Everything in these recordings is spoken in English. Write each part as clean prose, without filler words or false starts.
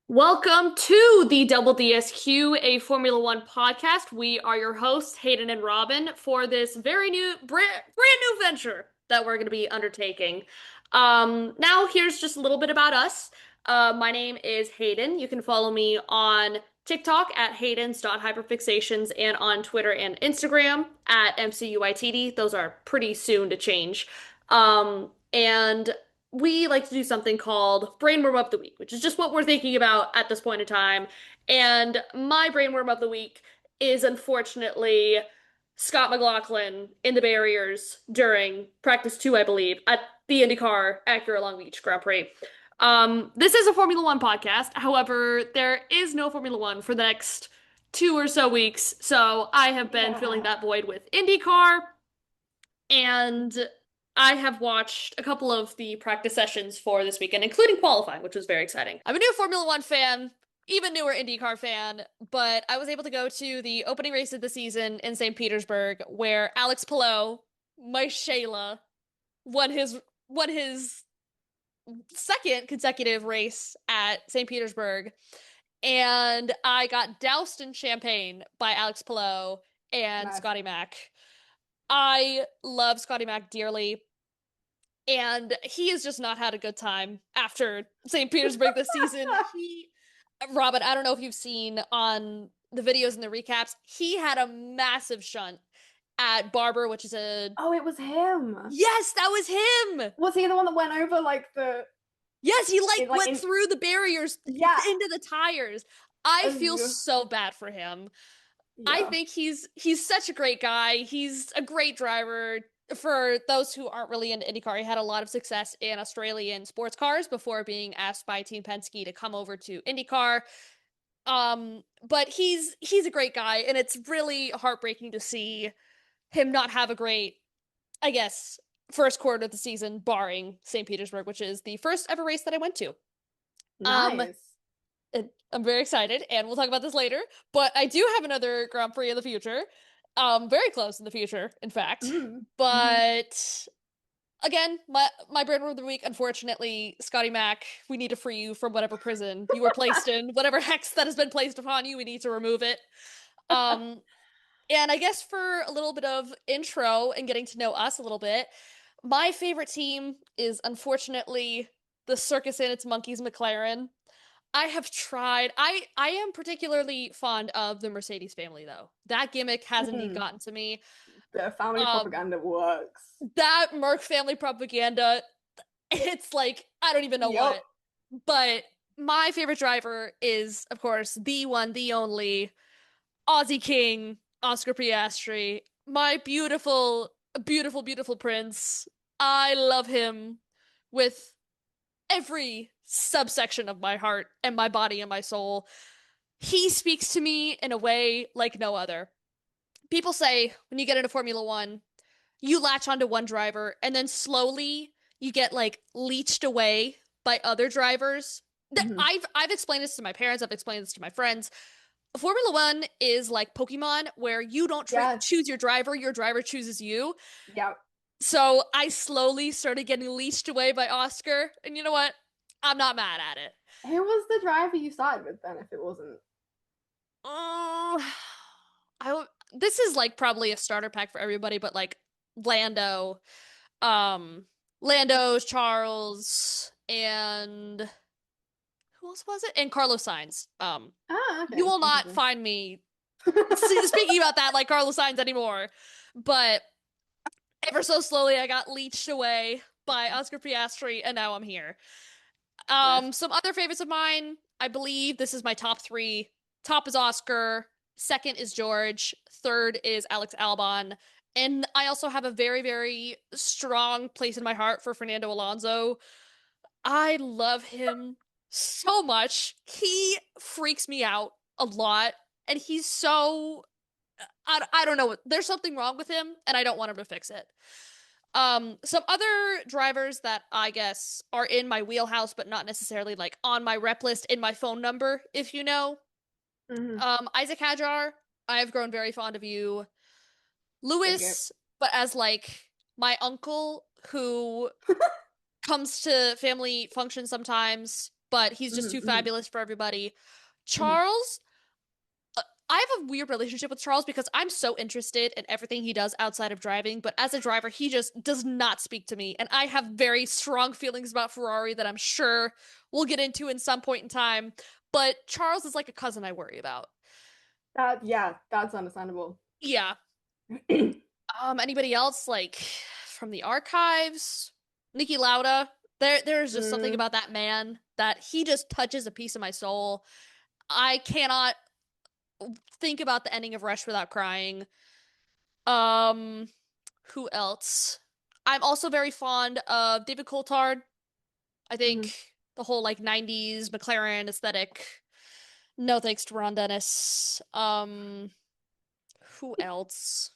Welcome to the Double DSQ, a Formula One podcast. We are your hosts, Hayden and Robin, for this very new, brand new venture that we're going to be undertaking. Now, here's just a little bit about us. My name is Hayden. You can follow me on TikTok at Hayden's.hyperfixations and on Twitter and Instagram at MCUITD. Those are pretty soon to change. And we like to do something called Brain Worm of the Week, which is just what we're thinking about at this point in time. And my Brain Worm of the Week is unfortunately Scott McLaughlin in the barriers during practice two, I believe, at the IndyCar Acura Long Beach Grand Prix. This is a Formula One podcast. However, there is no Formula One for the next 2 or so weeks. So I have been filling that void with IndyCar. And I have watched a couple of the practice sessions for this weekend, including qualifying, which was very exciting. I'm a new Formula One fan, even newer IndyCar fan, but I was able to go to the opening race of the season in St. Petersburg, where Alex Palou, my Shayla, won his second consecutive race at St. Petersburg, and I got doused in champagne by Alex Palou and Nice. Scotty Mack. I love Scotty Mack dearly. And he has just not had a good time after St. Petersburg this season. Robin, I don't know if you've seen on the videos and the recaps, he had a massive shunt at Barber, which is a. Oh, it was him. Yes, that was him. Was he the one that went over like the? Yes, he Like, went through the barriers Yeah. into the tires. I feel Yeah. so bad for him. Yeah. I think he's such a great guy. He's a great driver. For those who aren't really into IndyCar, he had a lot of success in Australian sports cars before being asked by Team Penske to come over to IndyCar. But he's a great guy, and it's really heartbreaking to see him not have a great, I guess, first quarter of the season, barring St. Petersburg, which is the first ever race that I went to. Nice. I'm very excited, and we'll talk about this later. But I do have another Grand Prix in the future. Very close in the future, in fact. But again, my brain word of the week, unfortunately, Scotty Mack, we need to free you from whatever prison you were placed in, whatever hex that has been placed upon you, we need to remove it. And I guess for a little bit of intro and getting to know us a little bit, my favorite team is unfortunately the circus and its monkeys McLaren. I have tried. I am particularly fond of the Mercedes family, though. That gimmick has indeed gotten to me. The family propaganda works. That Merc family propaganda, it's like, I don't even know what. But my favorite driver is, of course, the one, the only Aussie King, Oscar Piastri. My beautiful, beautiful, beautiful prince. I love him with every subsection of my heart and my body and my soul. He speaks to me in a way like no other. People say when you get into Formula One, you latch onto one driver and then slowly you get like leached away by other drivers. I've explained this to my parents, I've explained this to my friends. Formula One is like Pokemon, where you don't choose your driver chooses you. Yep. So I slowly started getting leashed away by Oscar, and you know what? I'm not mad at it. Who was the driver you started with then, if it wasn't? This is like probably a starter pack for everybody, but like Lando, Lando's Charles, and who else was it? And Carlos Sainz. Okay. You will not find me speaking about that like Carlos Sainz anymore, but ever so slowly I got leached away by Oscar Piastri, and now I'm here. Nice. Some other favorites of mine, I believe this is my top three. Top is Oscar, second is George, third is Alex Albon, and I also have a very, very strong place in my heart for Fernando Alonso. I love him so much. He freaks me out a lot, and he's so I don't know. There's something wrong with him, and I don't want him to fix it. Some other drivers that I guess are in my wheelhouse, but not necessarily like on my rep list in my phone number, if you know. Isaac Hadjar, I have grown very fond of you. Lewis, but as like my uncle who comes to family functions sometimes. but he's just too fabulous for everybody. Charles, I have a weird relationship with Charles because I'm so interested in everything he does outside of driving, but as a driver, he just does not speak to me. And I have very strong feelings about Ferrari that I'm sure we'll get into in some point in time. But Charles is like a cousin I worry about. Yeah, that's understandable. Yeah. Anybody else like from the archives? Niki Lauda. There's just something about that man that he just touches a piece of my soul. I cannot think about the ending of Rush without crying. Um, who else? I'm also very fond of David Coulthard. I think the whole like 90s McLaren aesthetic. No thanks to Ron Dennis. Who else?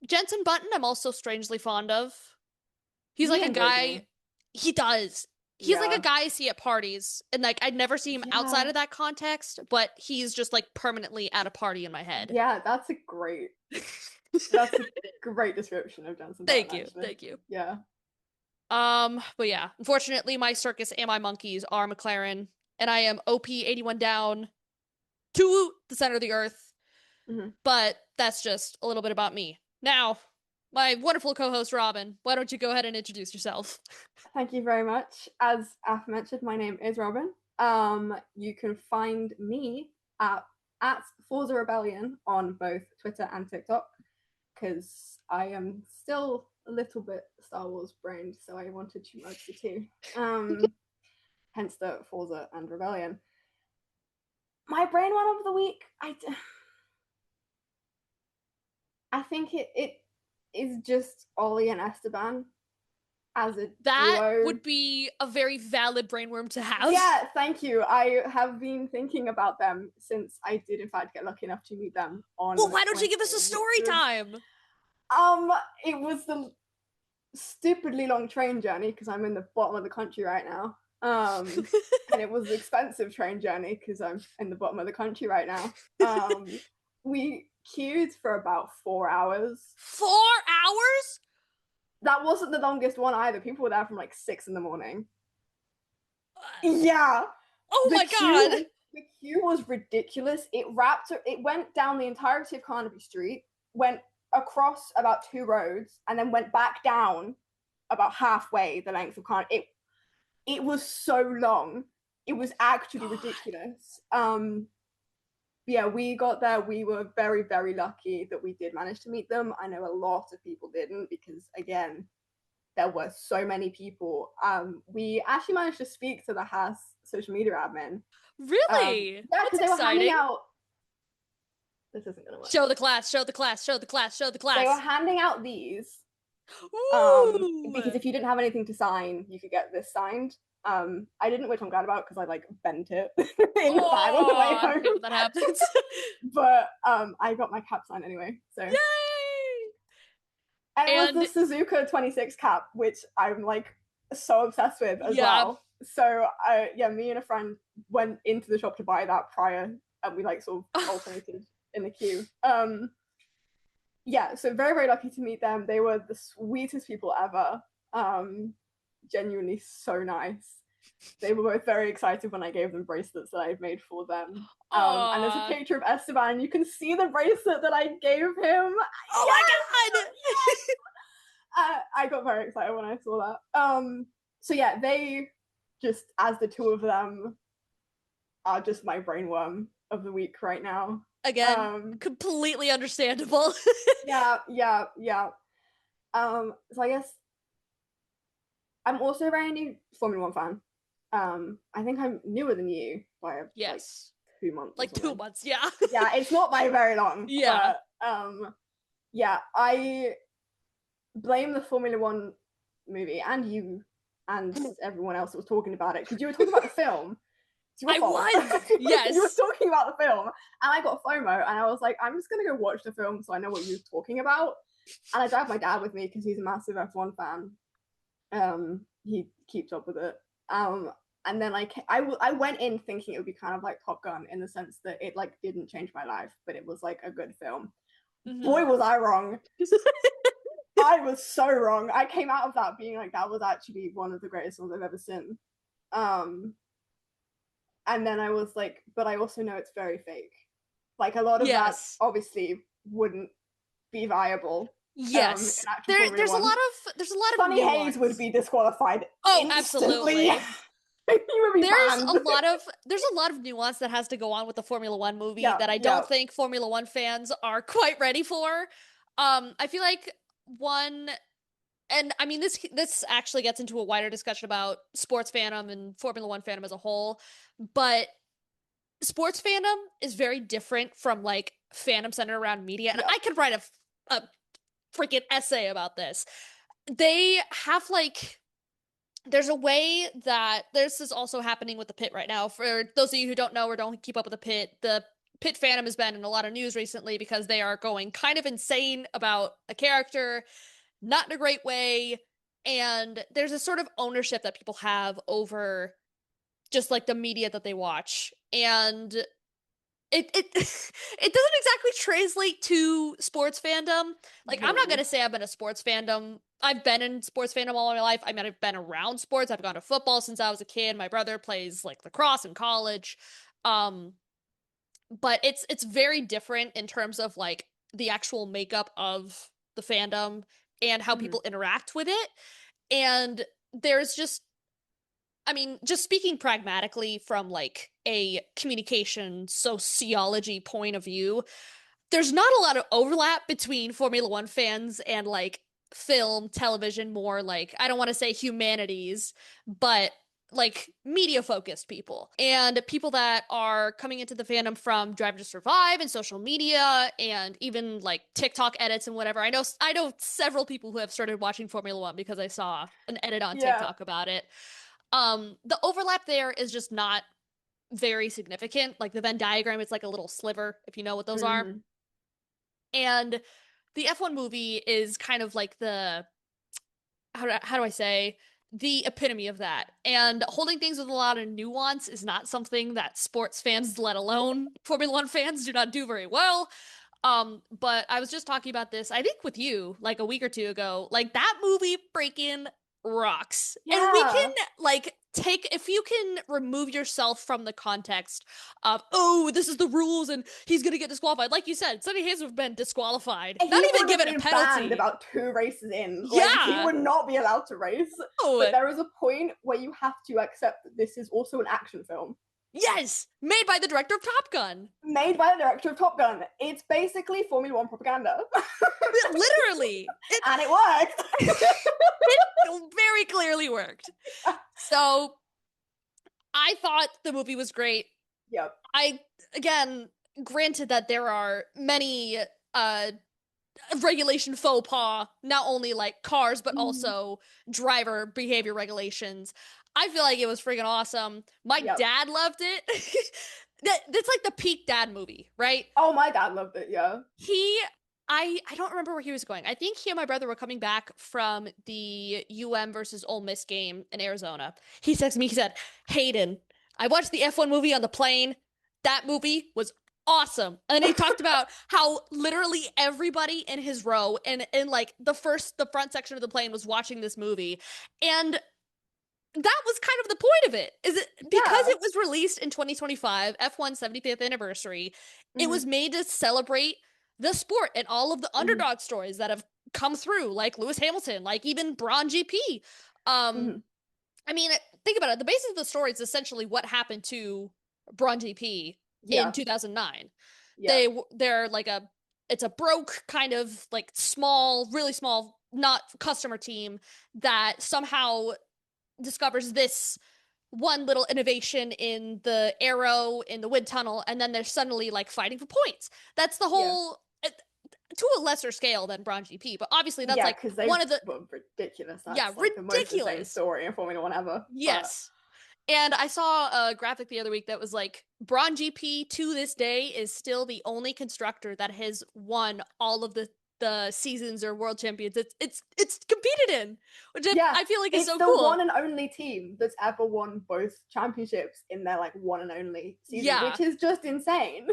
Jensen Button, I'm also strangely fond of. He's He like a enjoys me. guy. He does. He's like a Yeah. guy I see at parties, and like I'd never see him outside Yeah. of that context, but he's just like permanently at a party in my head. Yeah, that's a great description of Jensen Thank Button, you. actually. Thank you. Yeah. But yeah, unfortunately, my circus and my monkeys are McLaren, and I am OP 81 down to the center of the earth. But that's just a little bit about me. Now, my wonderful co-host Robin, why don't you go ahead and introduce yourself? Thank you very much. As aforementioned, my name is Robin. You can find me at Forza Rebellion on both Twitter and TikTok because I am still a little bit Star Wars brained, so I wanted to merge the two. Hence the Forza and Rebellion. My brain one of the week, I think it is just Ollie and Esteban as a duo. Would be a very valid brainworm to have. Yeah, thank you. I have been thinking about them since I did in fact get lucky enough to meet them on. Well, why don't you give us a story time? It was the stupidly long train journey because I'm in the bottom of the country right now. And it was an expensive train journey because I'm in the bottom of the country right now. We queued for about 4 hours. 4 hours? That wasn't the longest one either. People were there from like 6 in the morning. Yeah. Oh my god. The queue was ridiculous. It went down the entirety of Carnaby Street, went across about 2 roads, and then went back down about halfway the length of Carnaby. It was so long. It was actually ridiculous. Yeah, we got there. We were very, very lucky that we did manage to meet them. I know a lot of people didn't because, again, there were so many people. We actually managed to speak to the Haas social media admin. Really? Yeah, because they were handing out. This isn't gonna work. Show the class. Show the class. Show the class. Show the class. They were handing out these. Because if you didn't have anything to sign, you could get this signed. I didn't, which I'm glad about because I like bent it in the bag on the way home. I that happens. But I got my cap signed anyway. So yay! And it was the Suzuka 26 cap, which I'm like so obsessed with as well. So me and a friend went into the shop to buy that prior, and we like sort of alternated in the queue. So very, very lucky to meet them. They were the sweetest people ever. Genuinely so nice. They were both very excited when I gave them bracelets that I had made for them. And there's a picture of Esteban, and you can see the bracelet that I gave him. Oh my god! I got very excited when I saw that. So yeah, they just, as the two of them, are just my brainworm of the week right now. Again, completely understandable. Yeah. So I guess I'm also a very new Formula One fan. I think I'm newer than you by like 2 months. Like 2 months, yeah. Yeah, it's not by very long. Yeah. But, I blame the Formula One movie and you and everyone else that was talking about it because you were talking about the film. I was. Yes. You were talking about the film, and I got FOMO, and I was like, I'm just gonna go watch the film so I know what you're talking about. And I dragged my dad with me because he's a massive F1 fan. He keeps up with it. And then I went in thinking it would be kind of like Top Gun in the sense that it like didn't change my life, but it was like a good film. Mm-hmm. Boy, was I wrong. I was so wrong. I came out of that being like, that was actually one of the greatest films I've ever seen. Um, and then I was like, but I also know it's very fake. Like a lot of that Yes. obviously wouldn't be viable in Yes. actual There Formula there's a lot One. of Sonny Hayes would nuance. be disqualified Oh, instantly. absolutely. He would be banned. There's a lot of nuance that has to go on with the Formula One movie Yeah, that I yeah. don't think Formula One fans are quite ready for. I feel like one, and I mean this actually gets into a wider discussion about sports fandom and Formula One fandom as a whole, but sports fandom is very different from like fandom centered around media, and Yep. I could write a freaking essay about this. They have like there's a way that this is also happening with the pit right now. For those of you who don't know or don't keep up with the pit fandom has been in a lot of news recently because they are going kind of insane about a character, not in a great way. And there's a sort of ownership that people have over just like the media that they watch. And it it doesn't exactly translate to sports fandom. Like I'm not No. gonna say I've been a sports fandom. I've been in sports fandom all my life. I mean, I've been around sports. I've gone to football since I was a kid. My brother plays like lacrosse in college. Um, but it's very different in terms of like the actual makeup of the fandom and how Mhm. people interact with it. And there's just I mean, just speaking pragmatically from like a communication sociology point of view, there's not a lot of overlap between Formula One fans and like film, television, more like, I don't want to say humanities, but like media focused people and people that are coming into the fandom from Drive to Survive and social media and even like TikTok edits and whatever. I know several people who have started watching Formula One because I saw an edit on Yeah. TikTok about it. The overlap there is just not very significant. Like the Venn diagram, it's like a little sliver, if you know what those are. Hmm. And the F1 movie is kind of like the how do I say the epitome of that. And holding things with a lot of nuance is not something that sports fans, let alone Formula One fans, do not do very well. But I was just talking about this, I think with you, like a week or two ago. Like that movie freaking rocks. And we can Yeah. like take if you can remove yourself from the context of, oh, this is the rules and he's gonna get disqualified. Like you said, Sonny Hayes would have been disqualified, not He even would have given a been banned penalty. about 2 races in. Like he Yeah. would not be allowed to race. But Oh, there is a point where you have to accept that this is also an action film yes. Made by the director of Top Gun. made by the director of Top Gun. It's basically Formula One propaganda. Literally. And it worked. It very clearly worked. So I thought the movie was great. Yep. I again, granted that there are many uh regulation faux pas, not only like cars but Mhm. also driver behavior regulations. I feel like it was freaking awesome. My Yep. dad loved it. That's like the peak dad movie, right? Oh, my dad loved it. Yeah. He I don't remember where he was going. I think he and my brother were coming back from the versus Ole Miss game in Arizona. He texted me, he said, Hayden, I watched the F1 movie on the plane. That movie was awesome. And he talked about how literally everybody in his row and in like the front section of the plane was watching this movie. And that was kind of the point of it. Is it because Yeah. it was released in 2025, F1's 75th anniversary, it Hmm. was made to celebrate the sport and all of the Hmm. underdog stories that have come through, like Lewis Hamilton, like even Braun GP. Um, Hmm. I mean, think about it. The basis of the story is essentially what happened to Braun GP in Yeah. 2009. Yeah. They're like it's a broke kind of like small, really small, not customer team that somehow discovers this one little innovation in the arrow in the wind tunnel, and then they're suddenly like fighting for points. That's the Yeah. whole to a lesser scale than Braun GP, but obviously that's Yeah, like because one they of the were ridiculous. yeah, That's like the most insane ridiculous. story in Formula One ever. But Yes. And I saw a graphic the other week that was like Braun GP to this day is still the only constructor that has won all of the seasons or world champions it's competed in, which yeah, I feel like is it's so the one cool. and only team that's ever won both championships in their like one and only season, Yeah. which is just insane.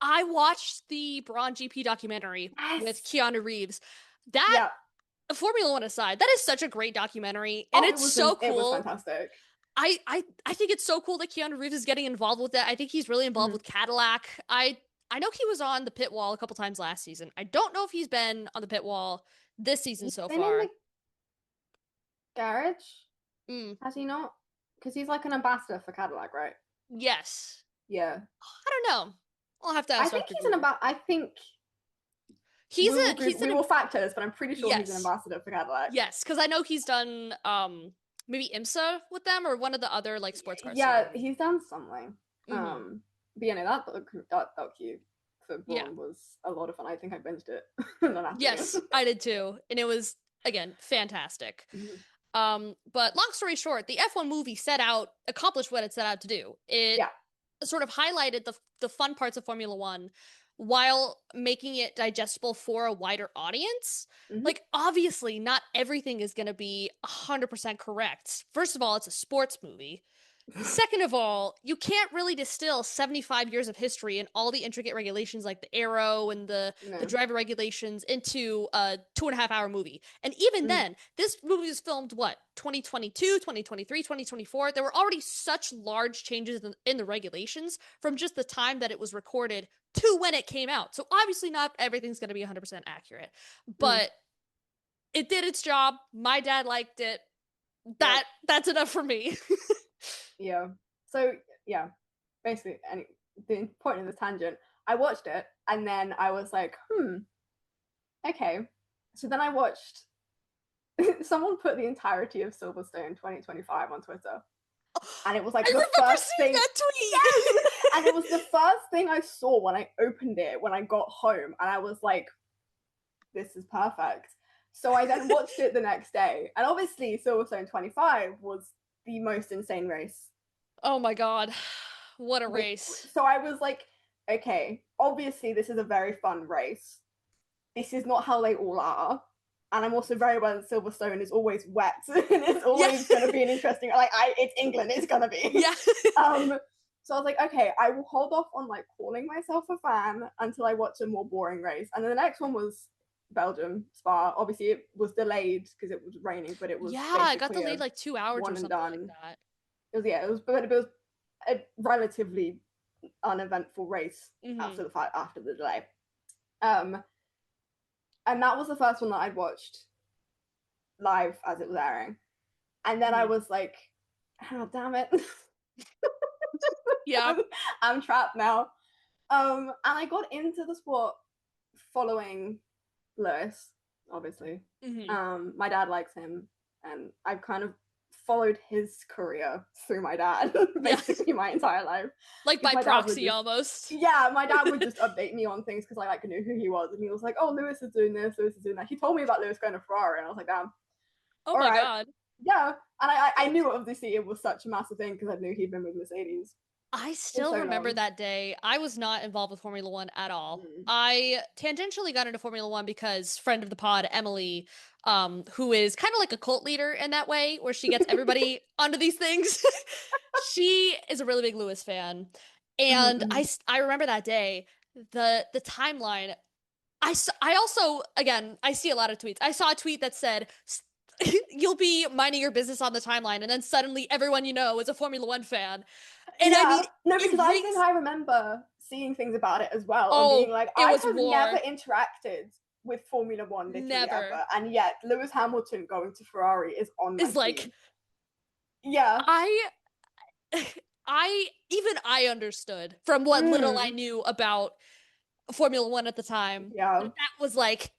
I watched the Braun GP documentary with Yes. Keanu Reeves. That Yeah. Formula One aside, that is such a great documentary, and Oh, it's so it was cool. fantastic. I think it's so cool that Keanu Reeves is getting involved with that. I think he's really involved Mhm. with Cadillac. I know he was on the pit wall a couple times last season. I don't know if he's been on the pit wall this season He's so been in the far. garage, Mm, has he not? Because he's like an ambassador for Cadillac, right? yes. Yeah. I don't know. I'll have to I ask think Dr. he's an Google. I think He's Google, he's we an will fact check this, but I'm pretty sure he's an yes. ambassador for Cadillac. Yes, because I know he's done maybe IMSA with them or one of the other like sports car Yeah, series. he's done something. Hmm. But yeah, no, that docu for Yeah. Braun was a lot of fun. I think I binged it in an afternoon. Yes, I did too. And it was again fantastic. Mhm. But long story short, the F1 movie accomplished what it set out to do. It Yeah. sort of highlighted the fun parts of Formula One while making it digestible for a wider audience. Hmm. Like, obviously, not everything is going to be 100% correct. First of all, it's a sports movie. Second of all, you can't really distill 75 years of history and all the intricate regulations like the aero and the No. driver regulations into a 2.5 hour movie. And even Mhm. then, this movie was filmed what, 2022, 2023, 2024? There were already such large changes in the regulations from just the time that it was recorded to when it came out. So obviously not everything's going to be 100% accurate. Mm. But it did its job. My dad liked it. Yep. That's enough for me. Yeah. So yeah, basically, any the point of this tangent, I watched it and then I was like, okay. So then I watched. Someone put the entirety of Silverstone 2025 on Twitter, and it was I like the remember first seeing thing. that Yes, and it was the tweet. first thing I saw when I opened it when I got home, and I was like, "This is perfect." So I then watched it the next day, and obviously Silverstone 25 was the most insane race. Oh my God. What a Which, race. so I was like, okay, obviously this is a very fun race. This is not how they all are. And I'm also very aware that Silverstone is always wet and it's Yeah. always going to be an interesting, like, it's England, it's going to be. Yeah. um, so I was like, okay, I will hold off on like calling myself a fan until I watch a more boring race. And then the next one was Belgium, Spa. Obviously, it was delayed because it was raining, but it was Yeah, it got basically delayed a like 2 hours or one and something like done. that. It was, yeah, it was a relatively uneventful race Hmm. after the delay. Um, and that was the first one that I'd watched live as it was airing. And then I Hmm. was like, oh, damn it. Yeah. I'm trapped now. And I got into the sport following Lewis, obviously. Hmm. My dad likes him, and I've kind of followed his career through my dad Yeah. basically my entire life. Like Because by my dad would proxy just, almost. yeah, my dad would just update me on things because I like knew who he was, and he was like, "Oh, Lewis is doing this, Lewis is doing that." He told me about Lewis going to Ferrari, and I was like, "Damn, Oh all my right, God. yeah." And I knew obviously it was such a massive thing because I knew he'd been with Mercedes I for still so remember long. that day. I was not involved with Formula One at all. Mm. I tangentially got into Formula One because friend of the pod, Emily, who is kind of like a cult leader in that way, where she gets everybody onto these things. She is a really big Lewis fan. And Mm-hmm. I remember that day, the timeline. I also, again, I see a lot of tweets. I saw a tweet that said, you'll be minding your business on the timeline, and then suddenly everyone you know is a Formula One fan. And I mean, Yeah, no, because it I think rings. I remember seeing things about it as well and being Oh, like, it I was have never war. interacted with Formula One literally Never. ever, and yet Lewis Hamilton going to Ferrari is on my Is like feed. Yeah. I I understood from what little I Mm. knew about Formula One at the time Yeah. that was like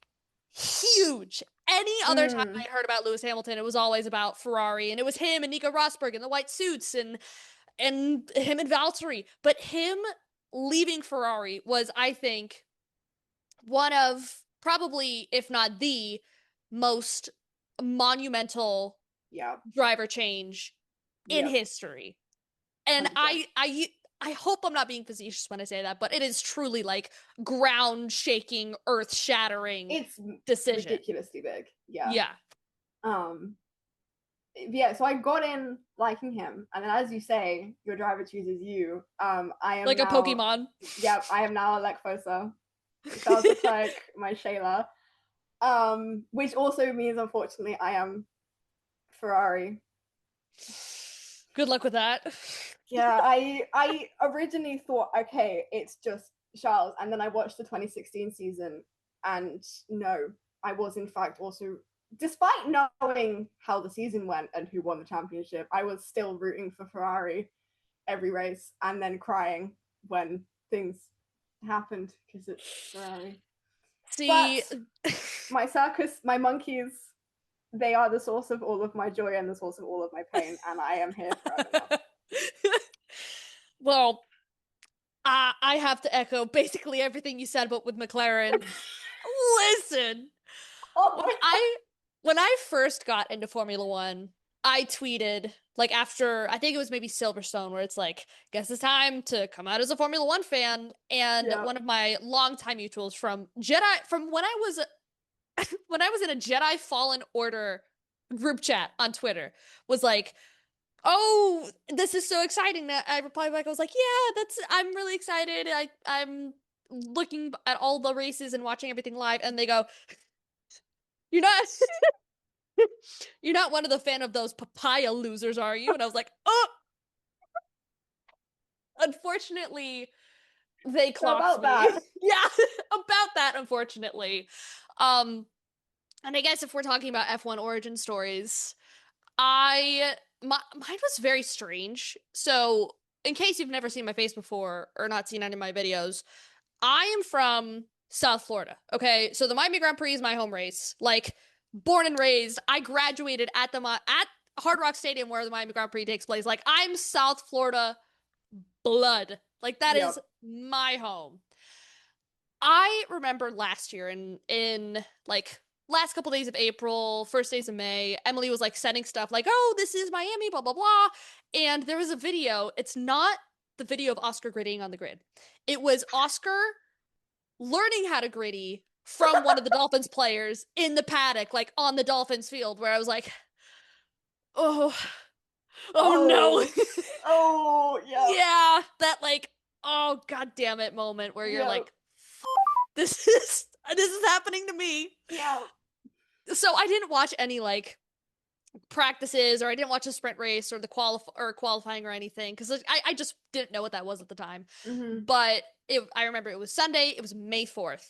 huge. Any other time Mm. I heard about Lewis Hamilton, it was always about Ferrari, and it was him and Nico Rosberg in the white suits and him and Valtteri. But him leaving Ferrari was, I think, one of probably, if not the most monumental Yeah. driver change in Yep. history. And 100%. I hope I'm not being facetious when I say that, but it is truly like ground shaking, earth shattering It's decision. ridiculously big. Yeah. Yeah. Um. Yeah. So I got in liking him, and then as you say, your driver chooses you. I am Like a now. Pokemon. Yeah. I am now a Lekfosa. Charles Leclerc, my Shayla. Which also means, unfortunately, I am Ferrari. Good luck with that. Yeah, I originally thought, okay, it's just Charles, and then I watched the 2016 season, and no, I was in fact also, despite knowing how the season went and who won the championship, I was still rooting for Ferrari every race, and then crying when things happened because it's Ferrari. See, But my circus, my monkeys, they are the source of all of my joy and the source of all of my pain, and I am here forever now. well, I have to echo basically everything you said, but with McLaren. Listen, Oh when my I when I first got into Formula One, I tweeted like after I think it was maybe Silverstone, where it's like, guess it's time to come out as a Formula One fan. And yeah. one of my longtime mutuals from Jedi from when I was in a Jedi Fallen Order group chat on Twitter was like, "Oh, this is so exciting!" That I replied back. I was like, "Yeah, I'm really excited. I'm looking at all the races and watching everything live." And they go, "You're not you're not one of the fan of those papaya losers, are you?" And I was like, "Oh." Unfortunately, they So clocked about me. that. Yeah, about that. Unfortunately, um, and I guess if we're talking about F1 origin stories, mine was very strange. So, in case you've never seen my face before or not seen any of my videos, I am from South Florida. Okay, so the Miami Grand Prix is my home race. Like, born and raised, I graduated at at Hard Rock Stadium where the Miami Grand Prix takes place. Like, I'm South Florida blood. Like, that is Yep. my home. I remember last year in like last couple days of April, first days of May, Emily was like sending stuff like, "Oh, this is Miami, blah blah blah." And there was a video. It's not the video of Oscar griddying on the grid. It was Oscar learning how to griddy from one of the Dolphins players in the paddock, like on the Dolphins field, where I was like, "Oh, oh no." Oh. Oh, yep. Yeah, that like, oh god damn it moment where you're Yep. like, this is happening to me. Yeah. So I didn't watch any like practices, or I didn't watch a sprint race or the qualifying or anything because I just didn't know what that was at the time. Mm-hmm. But I remember it was Sunday. It was May 4th.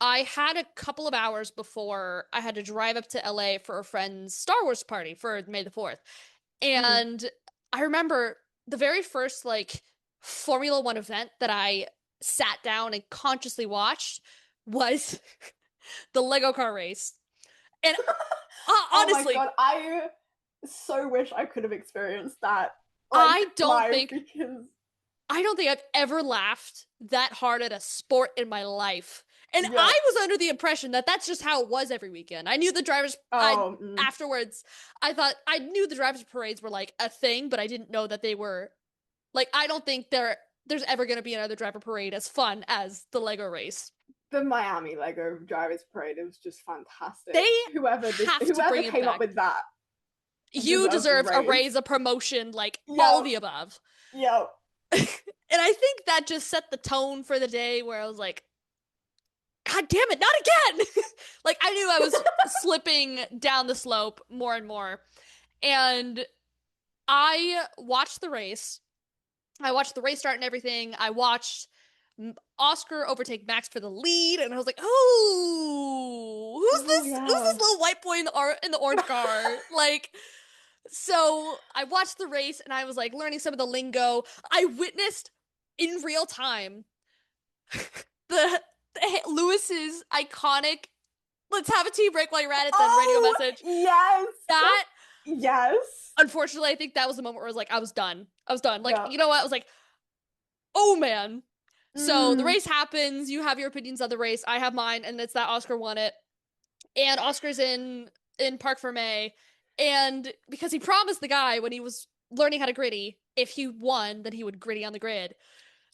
I had a couple of hours before I had to drive up to LA for a friend's Star Wars party for May the 4th. Mm-hmm. And I remember the very first like Formula One event that I sat down and consciously watched was the Lego car race. And Oh my honestly, god, I so wish I could have experienced that like I don't live think because I don't think I've ever laughed that hard at a sport in my life. And yeah. I was under the impression that that's just how it was every weekend. I knew the drivers I Oh. afterwards I thought I knew the drivers parades were like a thing, but I didn't know that they were like I don't think there's ever going to be another driver parade as fun as the Lego race. The Miami Lego Drivers Parade, it was just fantastic. They have to Whoever bring it came up back. with that You deserved a deserved a raise. raise, a promotion, like all Yep. the above. Yep. And I think that just set the tone for the day where I was like, God damn it, not again! Like, I knew I was slipping down the slope more and more. And I watched the race. I watched the race start and everything. I watched Oscar overtake Max for the lead, and I was like, "Oh, who's Oh this? Who's yeah. this little white boy in the orange car?" Like, so I watched the race, and I was like learning some of the lingo. I witnessed in real time the Lewis's iconic "Let's have a tea break while you're at it," then radio Oh message. yes. That Yes. unfortunately, I think that was the moment where I was like, I was done. I was done. Like, Yeah. you know what? I was like, oh man. So the Mm. race happens. You have your opinions of the race. I have mine, and it's that Oscar won it. And Oscar's in Park for May, and because he promised the guy when he was learning how to griddy, if he won, then he would griddy on the grid.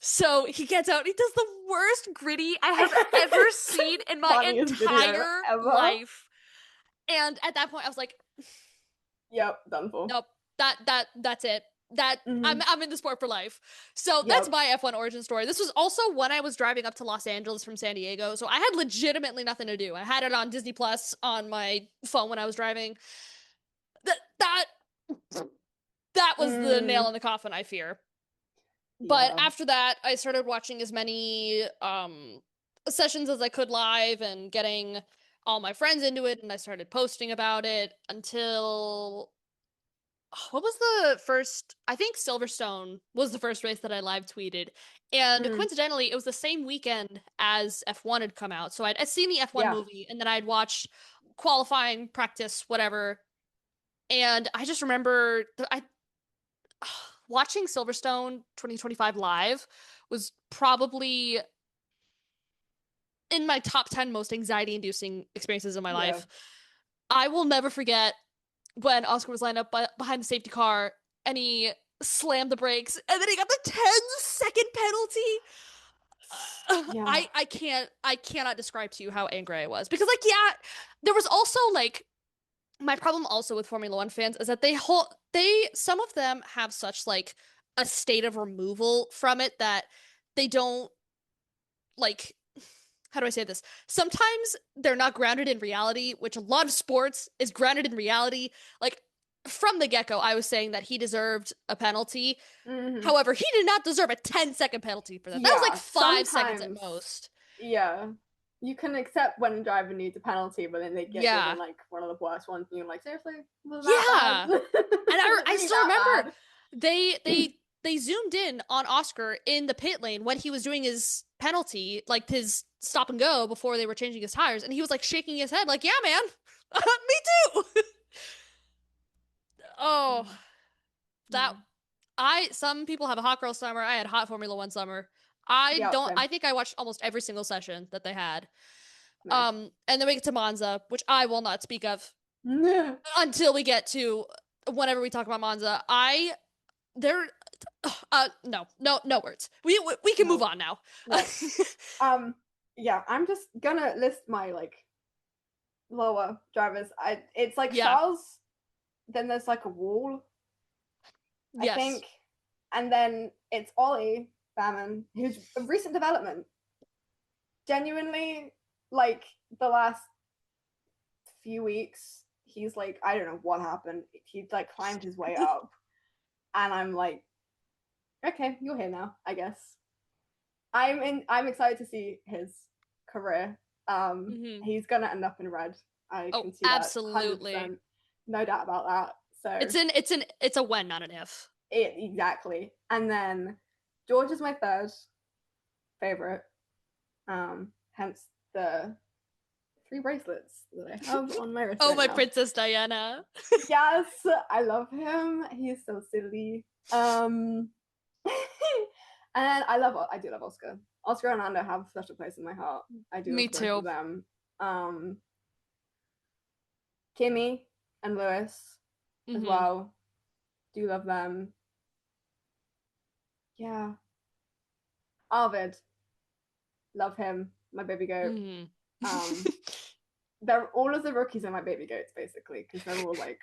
So he gets out. And he does the worst griddy I have ever seen in my Funniest video entire ever. life. And at that point, I was like, Yep, done for. nope, that's it. That Mhm. I'm in the sport for life. So that's Yep. my F1 origin story. This was also when I was driving up to Los Angeles from San Diego, so I had legitimately nothing to do. I had it on Disney Plus on my phone when I was driving. That that was the nail Mm, in the coffin, I fear. But yeah. after that, I started watching as many sessions as I could live and getting all my friends into it, and I started posting about it until what was the first? I think Silverstone was the first race that I live tweeted. And Mm, coincidentally, it was the same weekend as F1 had come out. So I'd seen the F1 yeah. movie and then I'd watched qualifying, practice, whatever. And I just remember I watching Silverstone 2025 live was probably in my top 10 most anxiety-inducing experiences in my Yeah. life. I will never forget when Oscar was lined up behind the safety car and he slammed the brakes and then he got the 10-second penalty. Yeah. I cannot describe to you how angry I was because like yeah, there was also like my problem also with Formula One fans is that they some of them have such like a state of removal from it that they don't like how do I say this? Sometimes they're not grounded in reality, which a lot of sports is grounded in reality. Like from the get-go, I was saying that he deserved a penalty. Hmm. However, he did not deserve a 10-second penalty for that. That was like Yeah. 5 seconds at Sometimes, most. yeah. You can accept when a driver needs a penalty, but then they get given Yeah. like one of the worst ones, and you're like, seriously, was it that bad? Yeah. And Was it I really still that remember bad? they zoomed in on Oscar in the pit lane when he was doing his penalty, like his stop and go before they were changing his tires, and he was like shaking his head, like, "Yeah, man, me too." Oh, Mm, that yeah. I some people have a hot girl summer. I had hot Formula One summer. Yeah. I Same. think I watched almost every single session that they had. Nice. And then we get to Monza, which I will not speak of Yeah. until we get to whenever we talk about Monza. I there no words. We can move No. on now. Yeah. Um. Yeah. I'm just gonna list my like lower drivers. It's like Yeah. Charles. Then there's like a wall, I Yes. think, and then it's Ollie Famine, who's a recent development. Genuinely, like the last few weeks, he's like, I don't know what happened. He's like climbed his way up, and I'm like, okay, you're here now, I guess. I'm excited to see his career. Hmm. He's gonna end up in red. I Oh, can see that absolutely. 100%. No doubt about that. So It's a when, not an if. exactly. And then George is my third favorite. Hence the three bracelets that I have on my wrist Oh, right my now. Princess Diana. Yes, I love him. He's so silly. And I do love Oscar. Oscar and Lando have a special place in my heart. I do Me love both of too. them. Um, Kimmy and Lewis as Hmm. well. Do love them. Yeah. Arvid, love him. My baby goat. Hmm. Um, they're all of the rookies are my baby goats basically because they're all like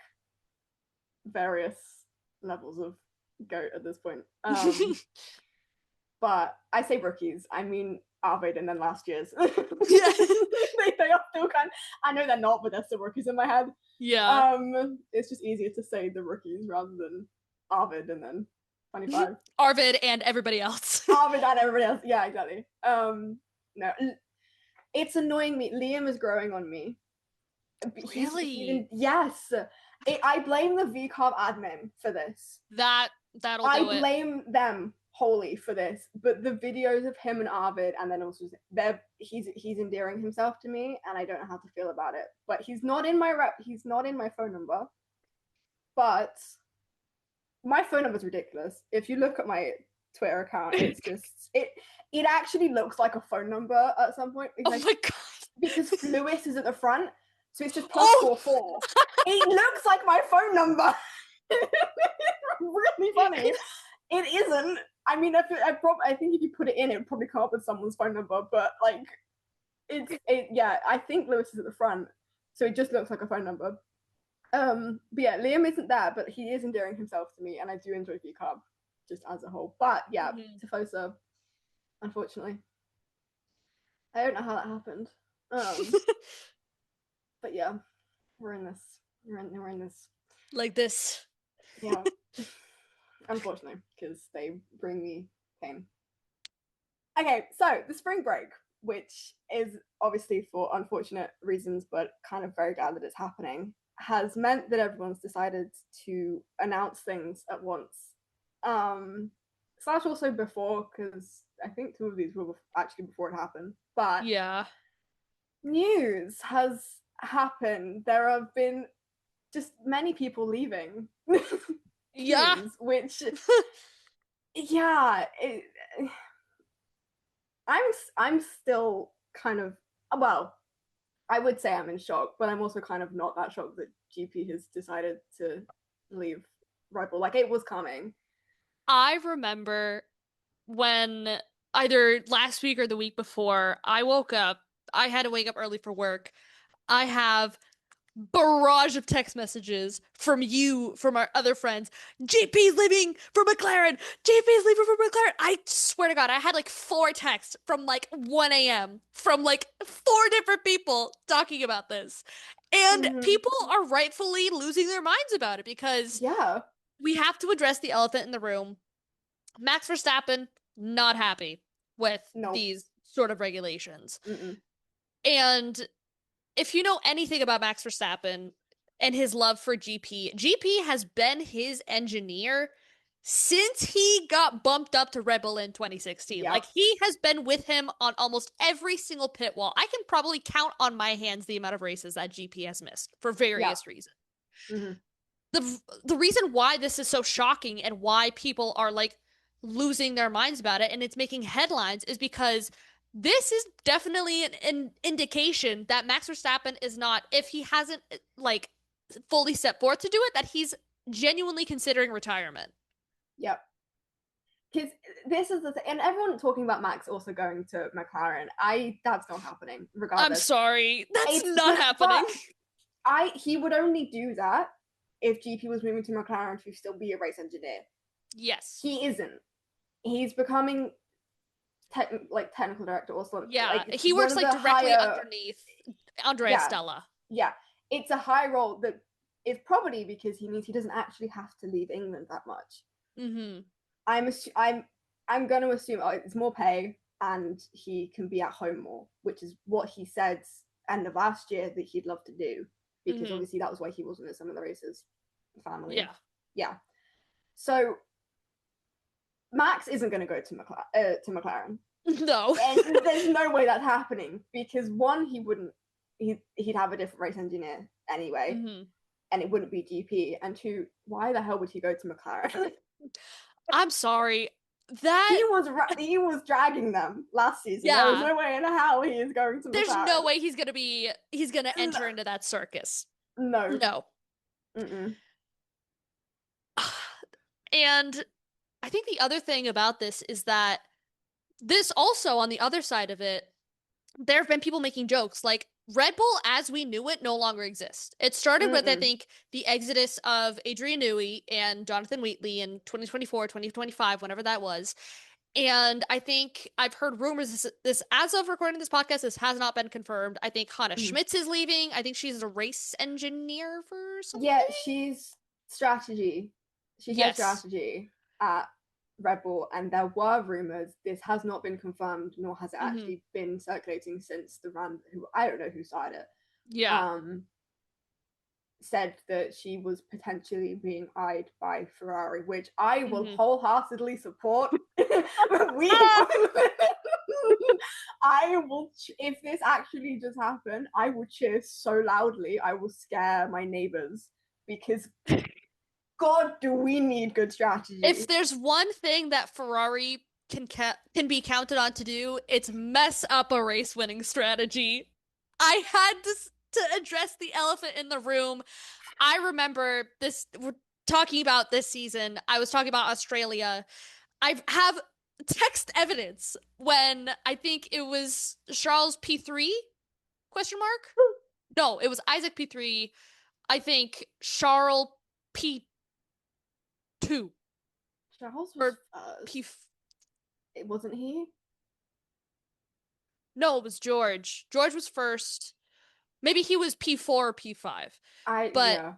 various levels of goat at this point. But I say rookies, I mean Arvid and then last year's. they Yeah. are still kind. I know they're not, but they're still rookies in my head. Yeah. It's just easier to say the rookies rather than Arvid and then 25. Arvid and everybody else. Arvid and everybody else. Yeah, exactly. No, it's annoying me. Liam is growing on me. He's in, Really? yes. I blame the VCarb admin for this. That'll I do it. blame them wholly for this. But the videos of him and Arvid, and then also he's endearing himself to me, and I don't know how to feel about it. But he's not in my rep. He's not in my phone number. But my phone number is ridiculous. If you look at my Twitter account, it's just it actually looks like a phone number at some point Oh because my God. Lewis is at the front, so it's just plus Oh, 44. It looks like my phone number. Really funny. It isn't. I mean, I think if you put it in, it would probably come up with someone's phone number. But like, yeah. I think Lewis is at the front, so it just looks like a phone number. But yeah, Liam isn't there, but he is endearing himself to me, and I do enjoy VCarb just as a whole. But yeah, mhm. Tifosa, unfortunately, I don't know how that happened. Um, but yeah, we're in this. We're in this. Like this. Yeah. unfortunately, because they bring me pain. Okay, so the spring break, which is obviously for unfortunate reasons, but kind of very glad that it's happening, has meant that everyone's decided to announce things at once. Slash also before, because I think two of these were actually before it happened. But Yeah. news has happened. There have been just many people leaving Yeah. teams, which yeah, I'm still kind of, well, I would say I'm in shock, but I'm also kind of not that shocked that GP has decided to leave Red Bull. Like it was coming. I remember when either last week or the week before, I woke up. I had to wake up early for work. I have barrage of text messages from you, from our other friends. JP's leaving for McLaren. JP's leaving for McLaren. I swear to God, I had like four texts from like 1 a.m. from like four different people talking about this. And Mm-hmm. people are rightfully losing their minds about it because Yeah. we have to address the elephant in the room. Max Verstappen, not happy with No. these sort of regulations. Mm-mm. And if you know anything about Max Verstappen and his love for GP, GP has been his engineer since he got bumped up to Red Bull in 2016. Like Yep. he has been with him on almost every single pit wall. I can probably count on my hands the amount of races that GP has missed for Yep. various reasons. Mm-hmm. The reason why this is so shocking and why people are like losing their minds about it and it's making headlines is because this is definitely an indication that Max Verstappen is not, if he hasn't like fully set forth to do it, that he's genuinely considering retirement. Yep. Because this is the thing, and everyone talking about Max also going to McLaren. That's not happening, I'm regardless. sorry, that's It's not happening. but he would only do that if GP was moving to McLaren to still be a race engineer. Yes. He isn't. He's becoming technical director or something. Yeah, Like he one works of like the directly higher. underneath Andrea Yeah, Stella. yeah. It's a high role that is probably because he means he doesn't actually have to leave England that much. Mm-hmm. I'm going to assume it's more pay and he can be at home more, which is what he said end of last year that he'd love to do, because Mm-hmm. obviously that was why he wasn't at some of the races. Family, Yeah. yeah. So Max isn't going to go to McLaren. No. And there's no way that's happening because one, he wouldn't. He'd have a different race engineer anyway, Mm-hmm. and it wouldn't be GP. And two, why the hell would he go to McLaren? I'm sorry. That He was dragging them last season. There is yeah. no way in hell he is going to There's McLaren. no way he's gonna No, enter into that circus. no. No. Mm-mm. And I think the other thing about this is that this also, on the other side of it, there have been people making jokes like Red Bull as we knew it no longer exists. It started with, I Mm-mm. think, the exodus of Adrian Newey and Jonathan Wheatley in 2024, 2025, whenever that was. And I think I've heard rumors this as of recording this podcast, this has not been confirmed. I think Hannah Mm. Schmitz is leaving. I think she's a race engineer for something. Yeah, she's strategy. She heads Yes. strategy at Red Bull, and there were rumors. This has not been confirmed, nor has it Mm-hmm. actually been circulating since the run. Who I don't know who started it. Yeah. Said that she was potentially being eyed by Ferrari, which I will Mm-hmm. wholeheartedly support. we, Ah! I will, if this actually does happen, I will cheer so loudly, I will scare my neighbors because God, do we need good strategy? If there's one thing that Ferrari can be counted on to do, it's mess up a race winning strategy. I had to address the elephant in the room. I remember this. We're talking about this season. I was talking about Australia. I have text evidence when I think it was Charles P3 question mark. No, it was Isaac P3. I think Charles P2 Charles was or first. P. It wasn't he? No, it was George. George was first. Maybe he was P4 or P5. But Yeah.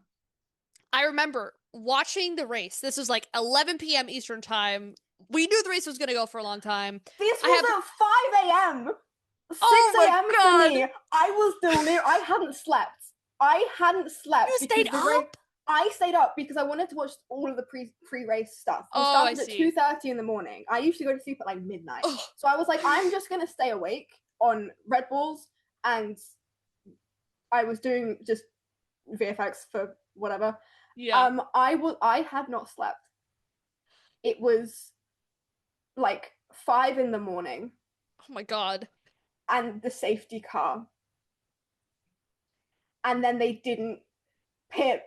I remember watching the race. This was like 11 p.m. Eastern time. We knew the race was going to go for a long time. This I was have, at 5 a.m. oh 6 my a.m. for God. me. I was still near. I hadn't slept. I hadn't You slept stayed because the race. up? I stayed up because I wanted to watch all of the pre-race stuff. We Oh, I started at see. 2:30 in the morning. I usually go to sleep at like midnight. Oh, So I was like, I'm just gonna stay awake on Red Bulls, and I was doing just VFX for whatever. yeah. I had not slept. It was like 5 in the morning, Oh my God. and the safety car, and then they didn't pit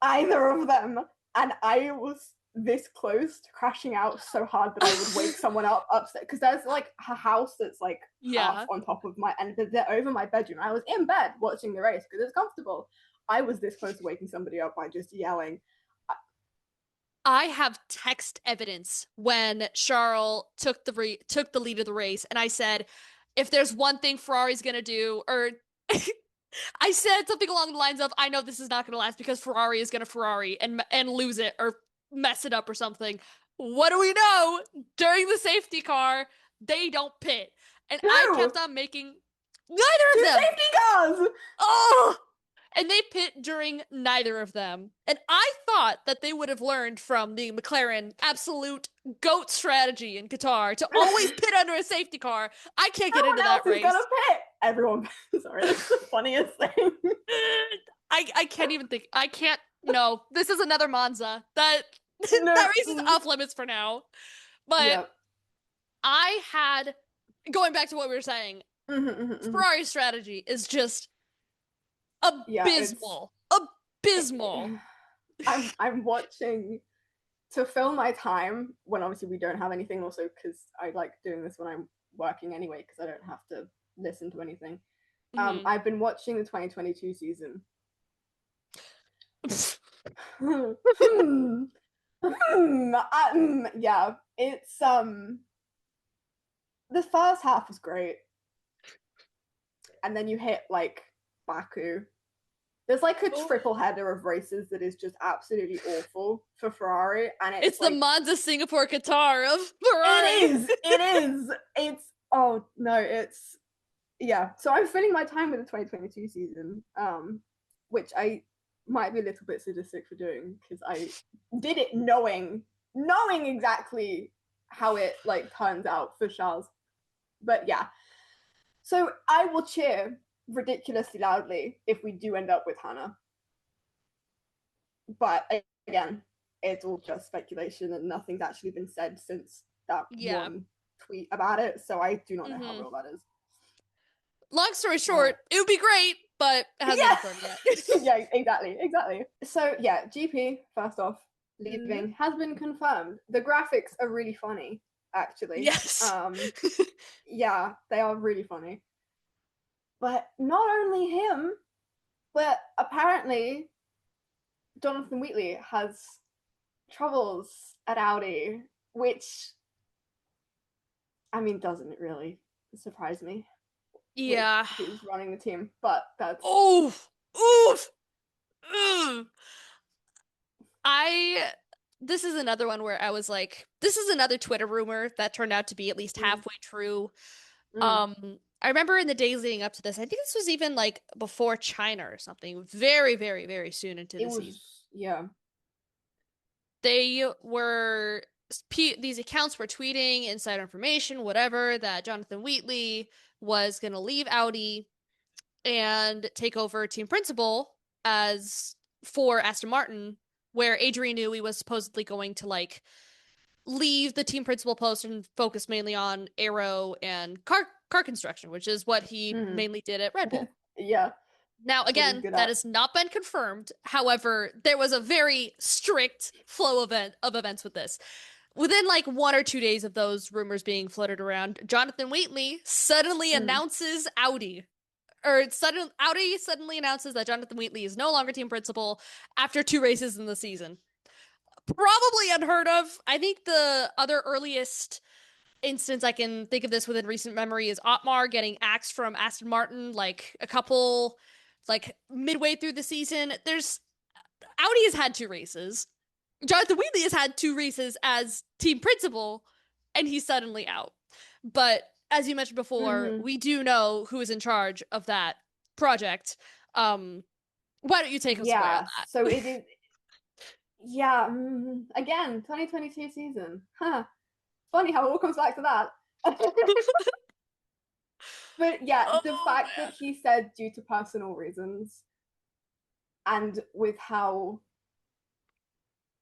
either of them, and I was this close to crashing out so hard that I would wake someone up upstairs, because there's like a house that's like half Yeah. on top of my, and they're over my bedroom. I was in bed watching the race because it's comfortable. I was this close to waking somebody up by just yelling. I have text evidence when Charles took the lead of the race, and I said, if there's one thing Ferrari's gonna do, or I said something along the lines of, I know this is not gonna last because Ferrari is gonna Ferrari and lose it or mess it up or something. What do we know? During the safety car, they don't pit, and I Two, kept on making neither of two them. safety cars. Oh, and they pit during neither of them. And I thought that they would have learned from the McLaren absolute GOAT strategy in Qatar to always pit under a safety car. I can't No get one into else that is race. gonna pit. Everyone, sorry, that's the funniest thing. I can't even think. I can't. No, this is another Monza. That No, that race is off limits for now. But yeah. I had going back to what we were saying. Mm-hmm. Ferrari's strategy is just Yeah, it's. abysmal. Abysmal. I'm watching to fill my time when obviously we don't have anything. Also, because I like doing this when I'm working anyway, because I don't have to listen to anything. Mhm. I've been watching the 2022 season. Yeah, it's the first half was great, and then you hit like Baku. There's like a Oh. triple header of races that is just absolutely awful for Ferrari, and It's it's the like Monza Singapore Qatar of it Ferrari. is, it is, it's oh no, it's yeah. So I'm filling my time with the 2022 season, which I might be a little bit sadistic for doing because I did it knowing exactly how it like turns out for Charles. But yeah, so I will cheer ridiculously loudly if we do end up with Hannah. But again, it's all just speculation and nothing's actually been said since that Yeah. one tweet about it. So I do not know how Hmm. real that is. Long story short, it would be great, but it hasn't Yeah, been confirmed yet. yeah, exactly. So yeah, GP first off Mhm. leaving has been confirmed. The graphics are really funny, actually. Yes. Yeah, they are really funny. But not only him, but apparently Jonathan Wheatley has troubles at Audi, which I mean doesn't really surprise me with Yeah. who's running the team, but that's Oof. Oof. Ugh. I this is another one where I was like, this is another Twitter rumor that turned out to be at least mm, halfway true. mm. I remember in the days leading up to this, I think this was even like before China or something, very, very, very soon into It the season. was yeah. They were these accounts were tweeting insider information, whatever, that Jonathan Wheatley was going to leave Audi and take over team principal as for Aston Martin, where Adrian Newey was supposedly going to like leave the team principal post and focus mainly on aero and car construction, which is what he Mm. mainly did at Red Bull. Yeah, Now, that's what he's again, good that at. has not been confirmed. However, there was a very strict flow of events with this. Within like 1 or 2 days of those rumors being floated around, Jonathan Wheatley suddenly Mm. announces Audi suddenly announces that Jonathan Wheatley is no longer team principal after 2 races in the season. Probably unheard of. I think the other earliest instance I can think of this within recent memory is Otmar getting axed from Aston Martin like a couple like midway through the season. There's Audi has had 2 races. Jonathan Wheatley has had 2 races as team principal, and he's suddenly out. But as you mentioned before, Mm-hmm. we do know who is in charge of that project. Um, why don't you take us away on Yeah, so that? it is. Yeah, again, 2022 season. Huh. Funny how it all comes back to that. But yeah, the Oh fact that man. he said due to personal reasons, and with how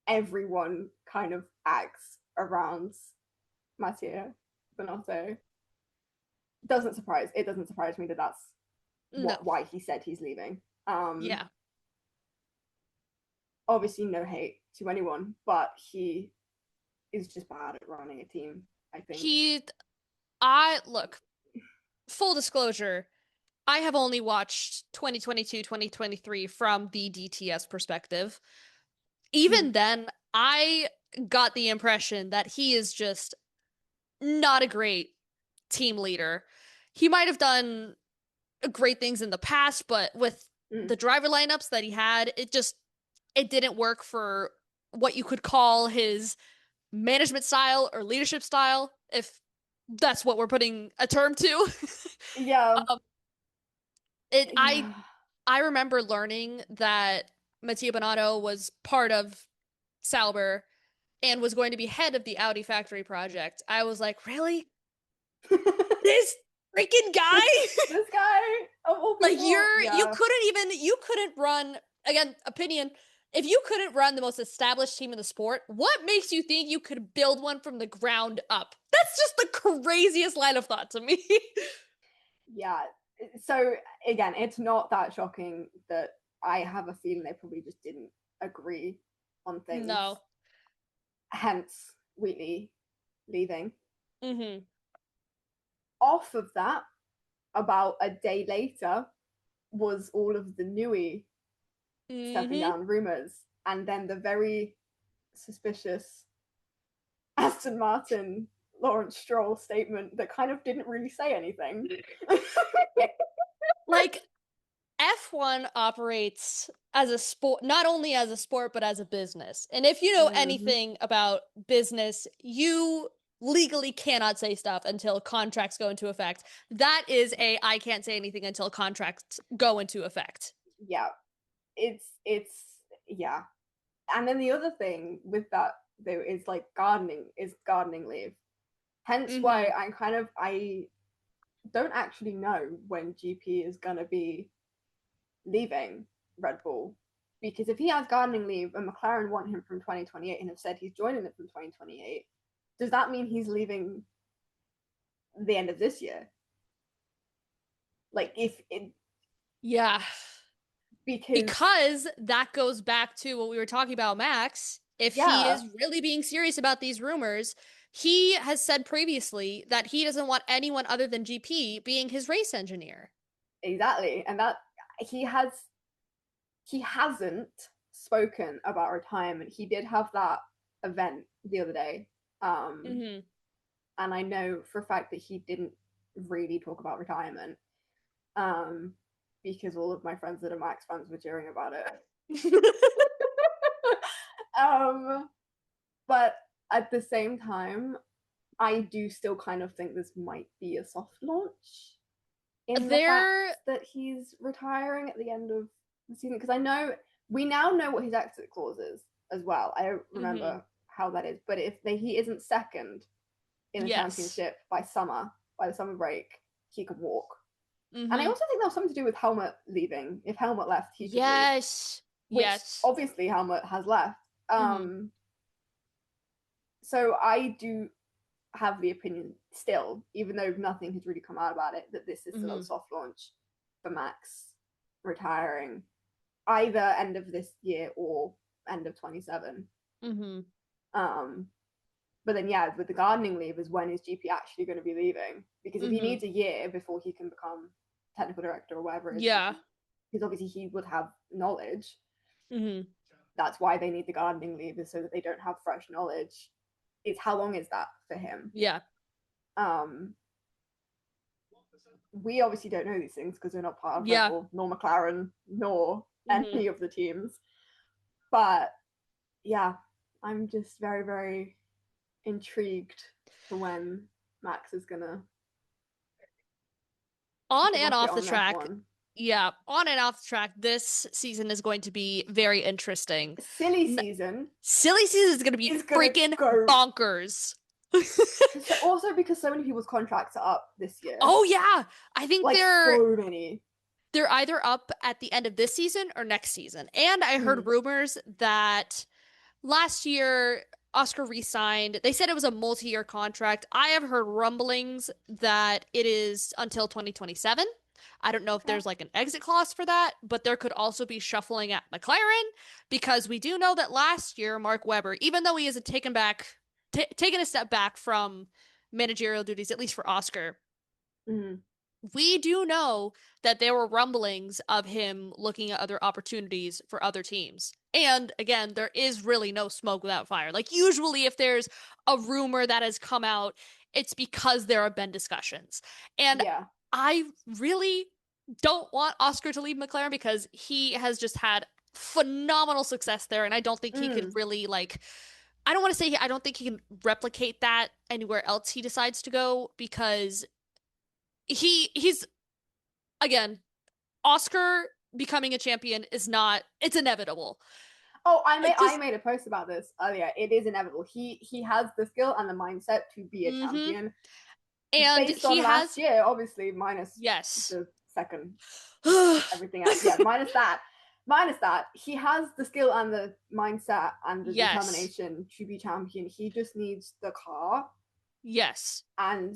everyone kind of acts around Mattia Bonotto, doesn't surprise me that that's No. why he said he's leaving. Um, Yeah. obviously no hate to anyone, but he is just bad at running a team, I think. He I look, full disclosure, I have only watched 2022, 2023 from the DTS perspective. Even then, I got the impression that he is just not a great team leader. He might have done great things in the past, but with Mm. the driver lineups that he had, it didn't work for what you could call his management style or leadership style, if that's what we're putting a term to. Yeah, um, it yeah. I remember learning that Mattia Bonato was part of Sauber and was going to be head of the Audi factory project. I was like, really? This freaking guy? This guy of all Like people, yeah, you couldn't run, again, opinion. If you couldn't run the most established team in the sport, what makes you think you could build one from the ground up? That's just the craziest line of thought to me. yeah. So again, it's not that shocking that I have a feeling they probably just didn't agree on things. No. Hence, Wheatley leaving. Mm-hmm. Off of that, about a day later, was all of the Nui stepping Mm-hmm. down rumors, and then the very suspicious Aston Martin Lawrence Stroll statement that kind of didn't really say anything. Like F1 operates as a sport, not only as a sport, but as a business. And if you know Mm-hmm. anything about business, you legally cannot say stuff until contracts go into effect. That is a I can't say anything until contracts go into effect. Yeah, it's yeah. And then the other thing with that though is like gardening leave. Hence why Mm-hmm. I don't actually know when GP is gonna be leaving Red Bull. Because if he has gardening leave and McLaren want him from 2028 and have said he's joining it from 2028, does that mean he's leaving the end of this year? Like if it Yeah. because Because that goes back to what we were talking about, Max. If he yeah, is really being serious about these rumors, he has said previously that he doesn't want anyone other than GP being his race engineer. exactly. And that he has he hasn't spoken about retirement. He did have that event the other day. Um Mm-hmm. and I know for a fact that he didn't really talk about retirement. Um because all of my friends that are Max fans were cheering about it. um but at the same time, I do still kind of think this might be a soft launch in the fact There, that he's retiring at the end of the season. Because I know we now know what his exit clause is as well. I don't mm-hmm. remember how that is, but if he isn't second in the Yes. championship by the summer break, he could walk. And I Mm-hmm. also think that was something to do with Helmut leaving. If Helmut left, he could leave, Yes. which Yes. obviously Helmut has left. Mm-hmm. So I do have the opinion still, even though nothing has really come out about it, that this is still a Mm-hmm. soft launch for Max retiring either end of this year or end of 27. Mm-hmm. Um, but then, yeah, with the gardening leave is when is GP actually going to be leaving? Because if he Mm-hmm. needs a year before he can become technical director or whatever it is, Yeah. because obviously he would have knowledge. Mm-hmm. That's why they need the gardening leave, is so that they don't have fresh knowledge. Is how long is that for him? Yeah. Um, we obviously don't know these things because we're not part of Red Yeah. Bull, nor McLaren, nor Mm-hmm. any of the teams. But yeah, I'm just very, very intrigued for when Max is gonna On and drop it off the on track, F1. yeah, on and off the track, this season is going to be very interesting. Silly N season Silly season is going to be is gonna freaking go. bonkers. Also, because so many people's contracts are up this year, Oh yeah, I think like so many. they're either up at the end of this season or next season. And I heard Mm. rumors that last year Oscar re-signed. They said it was a multi-year contract. I have heard rumblings that it is until 2027. I don't know if Okay. there's like an exit clause for that, but there could also be shuffling at McLaren because we do know that last year Mark Webber, even though he has taken a step back from managerial duties, at least for Oscar, Mm. we do know that there were rumblings of him looking at other opportunities for other teams. And again, there is really no smoke without fire. Like, usually, if there's a rumor that has come out, it's because there have been discussions. And Yeah. I really don't want Oscar to leave McLaren because he has just had phenomenal success there. And I don't think he could Mm. really, like, I don't want to say I don't think he can replicate that anywhere else he decides to go because he's again, Oscar becoming a champion is not, it's inevitable. Oh, I made It I just, made a post about this earlier. It is inevitable. He has the skill and the mindset to be a mm-hmm. champion. And Based he on last has, year, obviously, minus yes. the second everything else. Yeah, minus that. Minus that. He has the skill and the mindset and the Yes. determination to be champion. He just needs the car Yes. and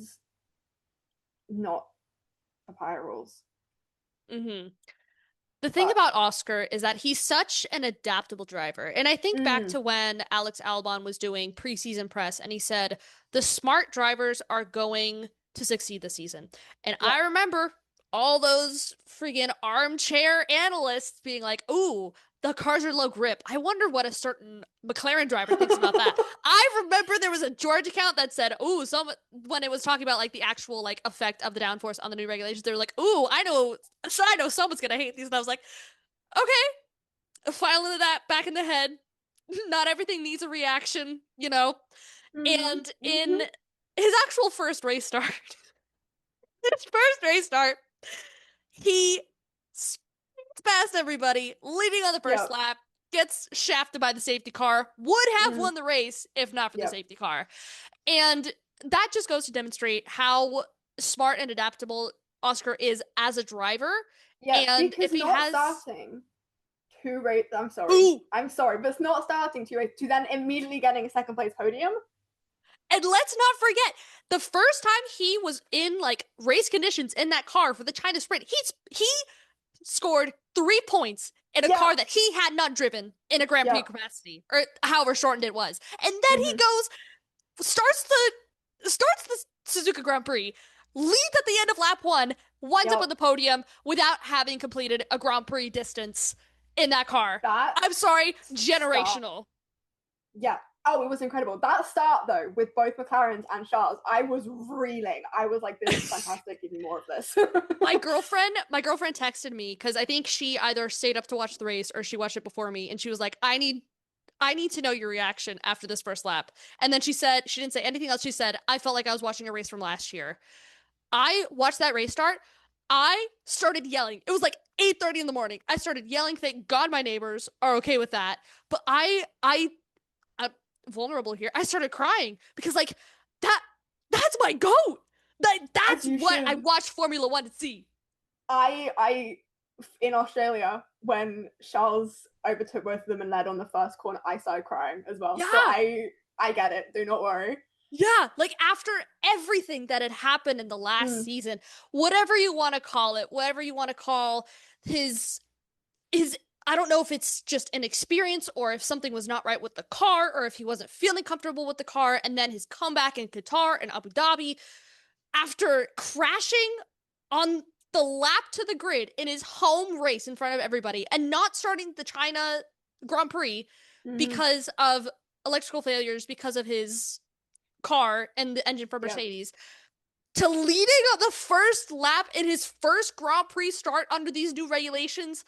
not the pirate rules. Mm-hmm. The thing But about Oscar is that he's such an adaptable driver. And I think back mm, to when Alex Albon was doing preseason press and he said, the smart drivers are going to succeed this season. And yeah. I remember all those friggin' armchair analysts being like, ooh, the cars are low grip. I wonder what a certain McLaren driver thinks about that. I remember there was a George account that said, "Ooh, some when it was talking about like the actual like effect of the downforce on the new regulations, they were like, "Ooh, I know someone's gonna hate these." And I was like, "Okay, file into that back in the head. Not everything needs a reaction, you know." Mm-hmm. And in Mm-hmm. his actual first race start, his first race start, he speeds past everybody, leaving on the first Yep. lap, gets shafted by the safety car, would have Mm, won the race if not for the yep. safety car. And that just goes to demonstrate how smart and adaptable Oscar is as a driver. Yeah, And because if he not has, starting two race. I'm sorry. ooh, I'm sorry, but it's not starting two race to then immediately getting a second place podium. and let's not forget the first time he was in like race conditions in that car for the China Sprint, he scored 3 points in a Yeah. car that he had not driven in a Grand Prix Yep. capacity, or however shortened it was. And then he Mm-hmm. goes, starts the Suzuka Grand Prix, leads at the end of lap one, winds up on Yep. the podium without having completed a Grand Prix distance in that car. That I'm sorry, start. generational. Yeah. Oh, it was incredible. That start though, with both McLarens and Charles, I was reeling. I was like, "This is fantastic. Give me more of this." My girlfriend texted me because I think she either stayed up to watch the race or she watched it before me, and she was like, I need to know your reaction after this first lap. And then she said, she didn't say anything else. She said, I felt like I was watching a race from last year. I watched that race start. I started yelling. It was like 8:30 in the morning. I started yelling. Thank God my neighbors are okay with that. But I'm vulnerable here. I started crying because like that, that's my goat. As That's you what I should. watched Formula One to see. I in Australia when Charles overtook both of them and led on the first corner, I started crying as well. So Yeah. I get it. Do not worry. Yeah, like after everything that had happened in the last Mm, season, whatever you want to call it, whatever you want to call his his I don't know if it's just an experience or if something was not right with the car or if he wasn't feeling comfortable with the car and then his comeback in Qatar and Abu Dhabi after crashing on the lap to the grid in his home race in front of everybody and not starting the China Grand Prix mm-hmm. because of electrical failures because of his car and the engine for Yeah. Mercedes to leading on the first lap in his first Grand Prix start under these new regulations,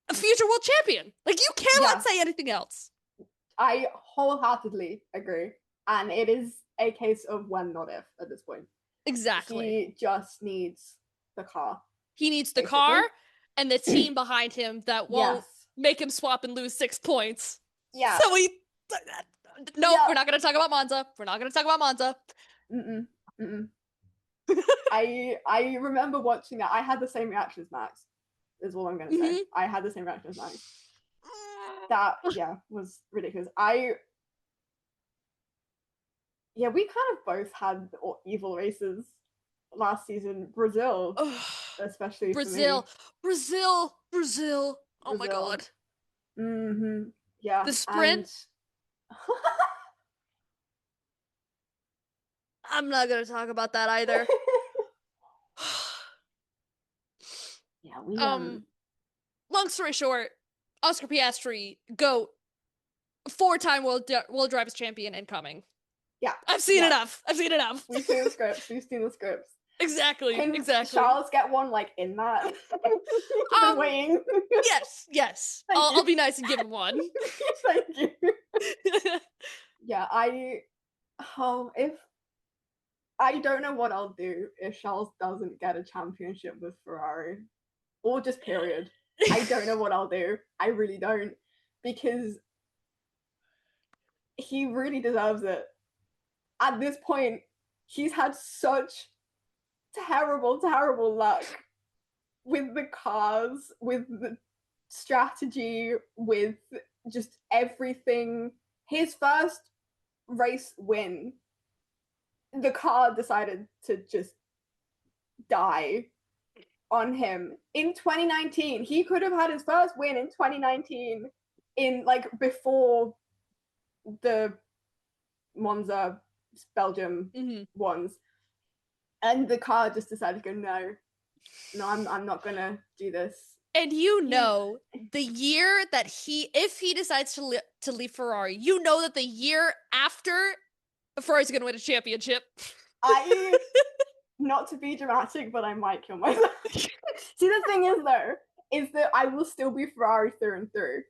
a future world champion. Like, you cannot Yeah. say anything else. I wholeheartedly agree. And it is a case of when, not if, at this point. Exactly. He just needs the car, He needs the car basically. and the team behind him that won't Yes. make him swap and lose 6 points. Yeah. So we. Nope, Yeah. we're not going to talk about Monza. We're not going to talk about Monza. Mm-mm. Mm-mm. I remember watching that. I had the same reaction as Max, is all I'm going to say. Mhm. I had the same reaction as Max. That, yeah, was ridiculous. Yeah, we kind of both had evil races last season. Brazil, especially for me. Brazil. Oh my Brazil. God. Mm-hmm. Yeah, The sprint. and I'm not going to talk about that either. yeah, we um, long story short, Oscar Piastri, GOAT, 4-time World Drivers Champion incoming. yeah, I've seen yeah. enough. I've seen enough. We've seen the scripts. We've seen the scripts. Exactly. Can Exactly. Charles get one like in that? He's been waiting. Yes. Thank you. I'll be nice and give him one. Thank you. Yeah, if I don't know what I'll do if Charles doesn't get a championship with Ferrari, or just period. I don't know what I'll do. I really don't, because he really deserves it. At this point, he's had such terrible, terrible luck with the cars, with the strategy, with just everything. His first race win, the car decided to just die on him in 2019. He could have had his first win in 2019, in like before the Monza Belgium ones, and the car just decided to go, no, I'm not gonna do this. And the year that if he decides to leave Ferrari, that the year after, Ferrari's gonna win a championship. Not to be dramatic, but I might kill myself. See, the thing is though, is that I will still be Ferrari through and through.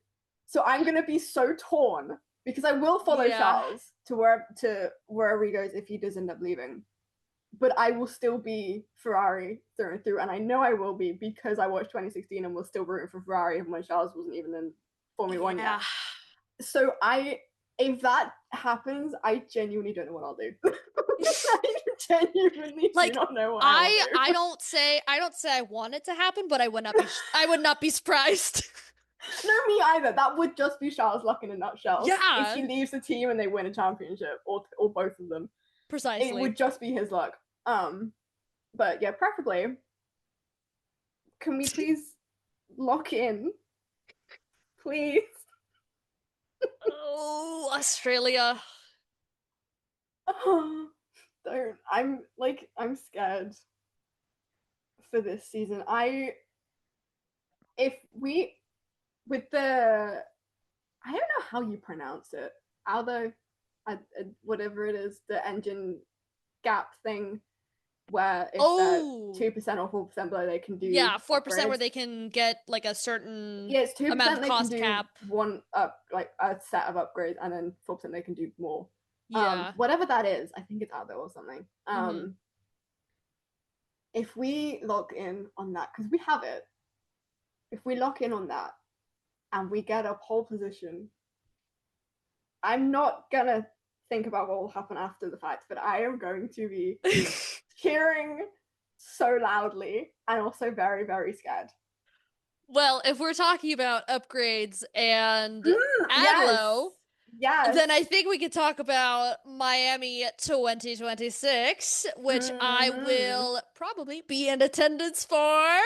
So I'm gonna be so torn, because I will follow Charles to wherever he goes if he does end up leaving. But I will still be Ferrari through and through, and I know I will be, because I watched 2016 and was still rooting for Ferrari when Charles wasn't even in Formula One yet. So if that happens, I genuinely don't know what I'll do. I genuinely do not know what I'll do. I don't say I want it to happen, but I would not be surprised. No, me either. That would just be Charles' luck in a nutshell. Yeah. If he leaves the team and they win a championship, or both of them. Precisely. It would just be his luck. But yeah, preferably. Can we please lock in? Please. Oh, Australia. Don't. I'm scared for this season. I don't know how you pronounce it. Although, whatever it is, the engine gap thing, where if they're 2% or 4% below, they can do 4% where they can get like a certain it's 2% amount of cost they can do cap. One up, like a set of upgrades, and then 4% they can do more. Yeah. Whatever that is, I think it's out there or something. If we lock in on that, because we have it, if we lock in on that and we get a pole position, I'm not gonna think about what will happen after the fact, but I am going to be cheering so loudly and also very, very scared. Well, if we're talking about upgrades and Adlo, then I think we could talk about Miami 2026, which I will probably be in attendance for,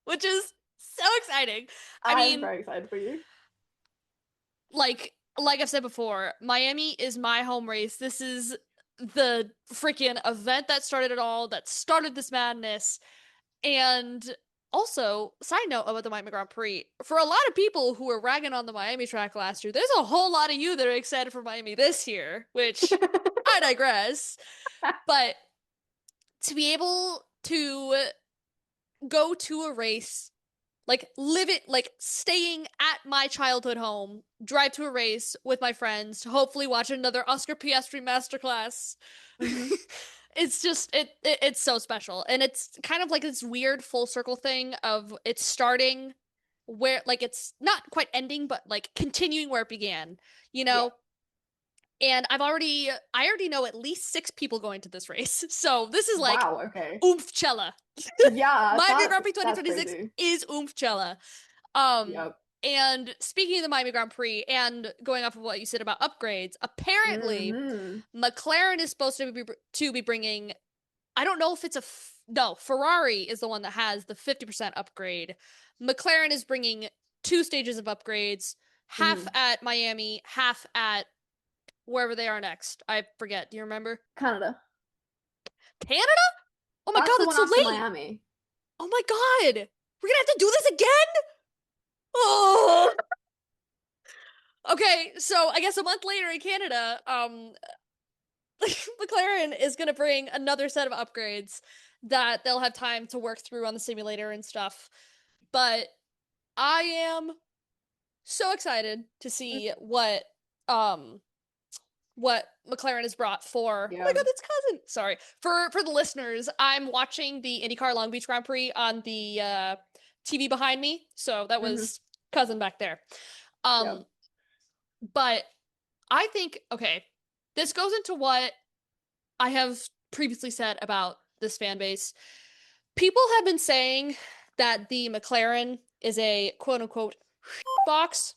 which is so exciting. I'm very excited for you. Like I've said before, Miami is my home race. This is the freaking event that started it all, that started this madness. And also, side note about the Miami Grand Prix, for a lot of people who were ragging on the Miami track last year, there's a whole lot of you that are excited for Miami this year, which I digress. But to be able to go to a race like live it, like staying at my childhood home, drive to a race with my friends to hopefully watch another Oscar Piastri masterclass. Mm-hmm. It's just it's so special, and it's kind of like this weird full circle thing of it's starting where like it's not quite ending, but like continuing where it began, you Yeah. know? And I already know at least six people going to this race. So this is like Wow. Okay. oomph-chella. Yeah, Miami Grand Prix that's 2026 crazy. is oomph-chella. Um, Yep. and speaking of the Miami Grand Prix and going off of what you said about upgrades, apparently Mm-hmm. McLaren is supposed to be bringing. I don't know if it's no, Ferrari is the one that has the 50% upgrade. McLaren is bringing two stages of upgrades, half Mm-hmm. at Miami, half at wherever they are next. I forget. Do you remember? Canada. Canada? Oh my That's God, the that's one so after late. Miami. Oh my God. We're gonna have to do this again? Oh. Okay, so I guess a month later in Canada, McLaren is gonna bring another set of upgrades that they'll have time to work through on the simulator and stuff. But I am so excited to see um what McLaren has brought for. Oh my Yeah. God, it's cousin. Sorry. For the listeners, I'm watching the IndyCar Long Beach Grand Prix on the TV behind me. So that Mm-hmm. was cousin back there. Yep. Um but I think okay, this goes into what I have previously said about this fan base. People have been saying that the McLaren is a quote unquote box.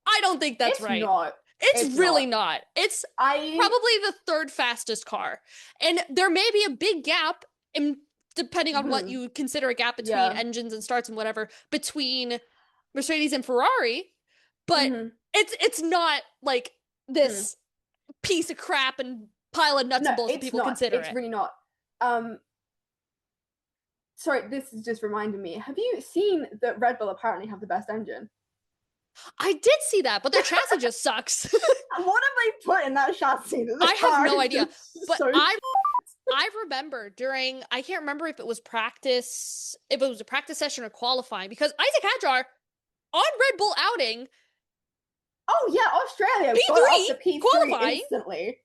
I don't think that's It's right. not. It's It's really not. not. It's I. probably the third fastest car. And there may be a big gap in depending on what Hmm. you consider a gap between Yeah. engines and starts and whatever between Mercedes and Ferrari, but Mm-hmm. it's not like Hmm. this piece of crap and pile of nuts No, and bolts that it's people not. consider It's it. really not. Um. Sorry, this is just reminding me. Have you seen that Red Bull apparently have the best engine? I did see that, but their chassis just sucks. What have they put in that chassis that the I have car no is idea. just But so. I remember during I can't remember if it was practice, if it was a practice session or qualifying, because Isaac Hadjar on Red Bull outing Oh yeah, Australia got it up to P3 P3 qualifying, instantly.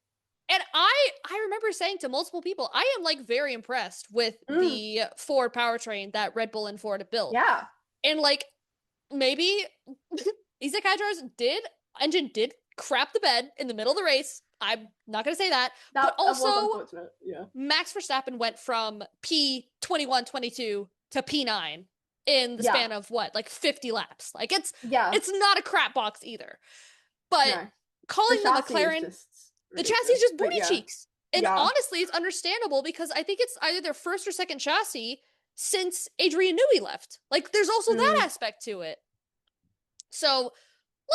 and I remember saying to multiple people, I am like very impressed with Mm, the Ford powertrain that Red Bull and Ford have built. yeah. And like maybe Isaac Hadjar's engine did crap the bed in the middle of the race. I'm not gonna say that, but That was also unfortunate. Yeah. Max Verstappen went from P21, 22 to P9 in the Yeah. span of what, like 50 laps. Like Yeah. it's not a crap box either. But No. The calling the chassis is McLaren, just the chassis is ridiculous. just But booty yeah. cheeks. And Yeah. honestly, it's understandable because I think it's either their first or second chassis since Adrian Newey left. Like there's also that Mm. aspect to it. So, long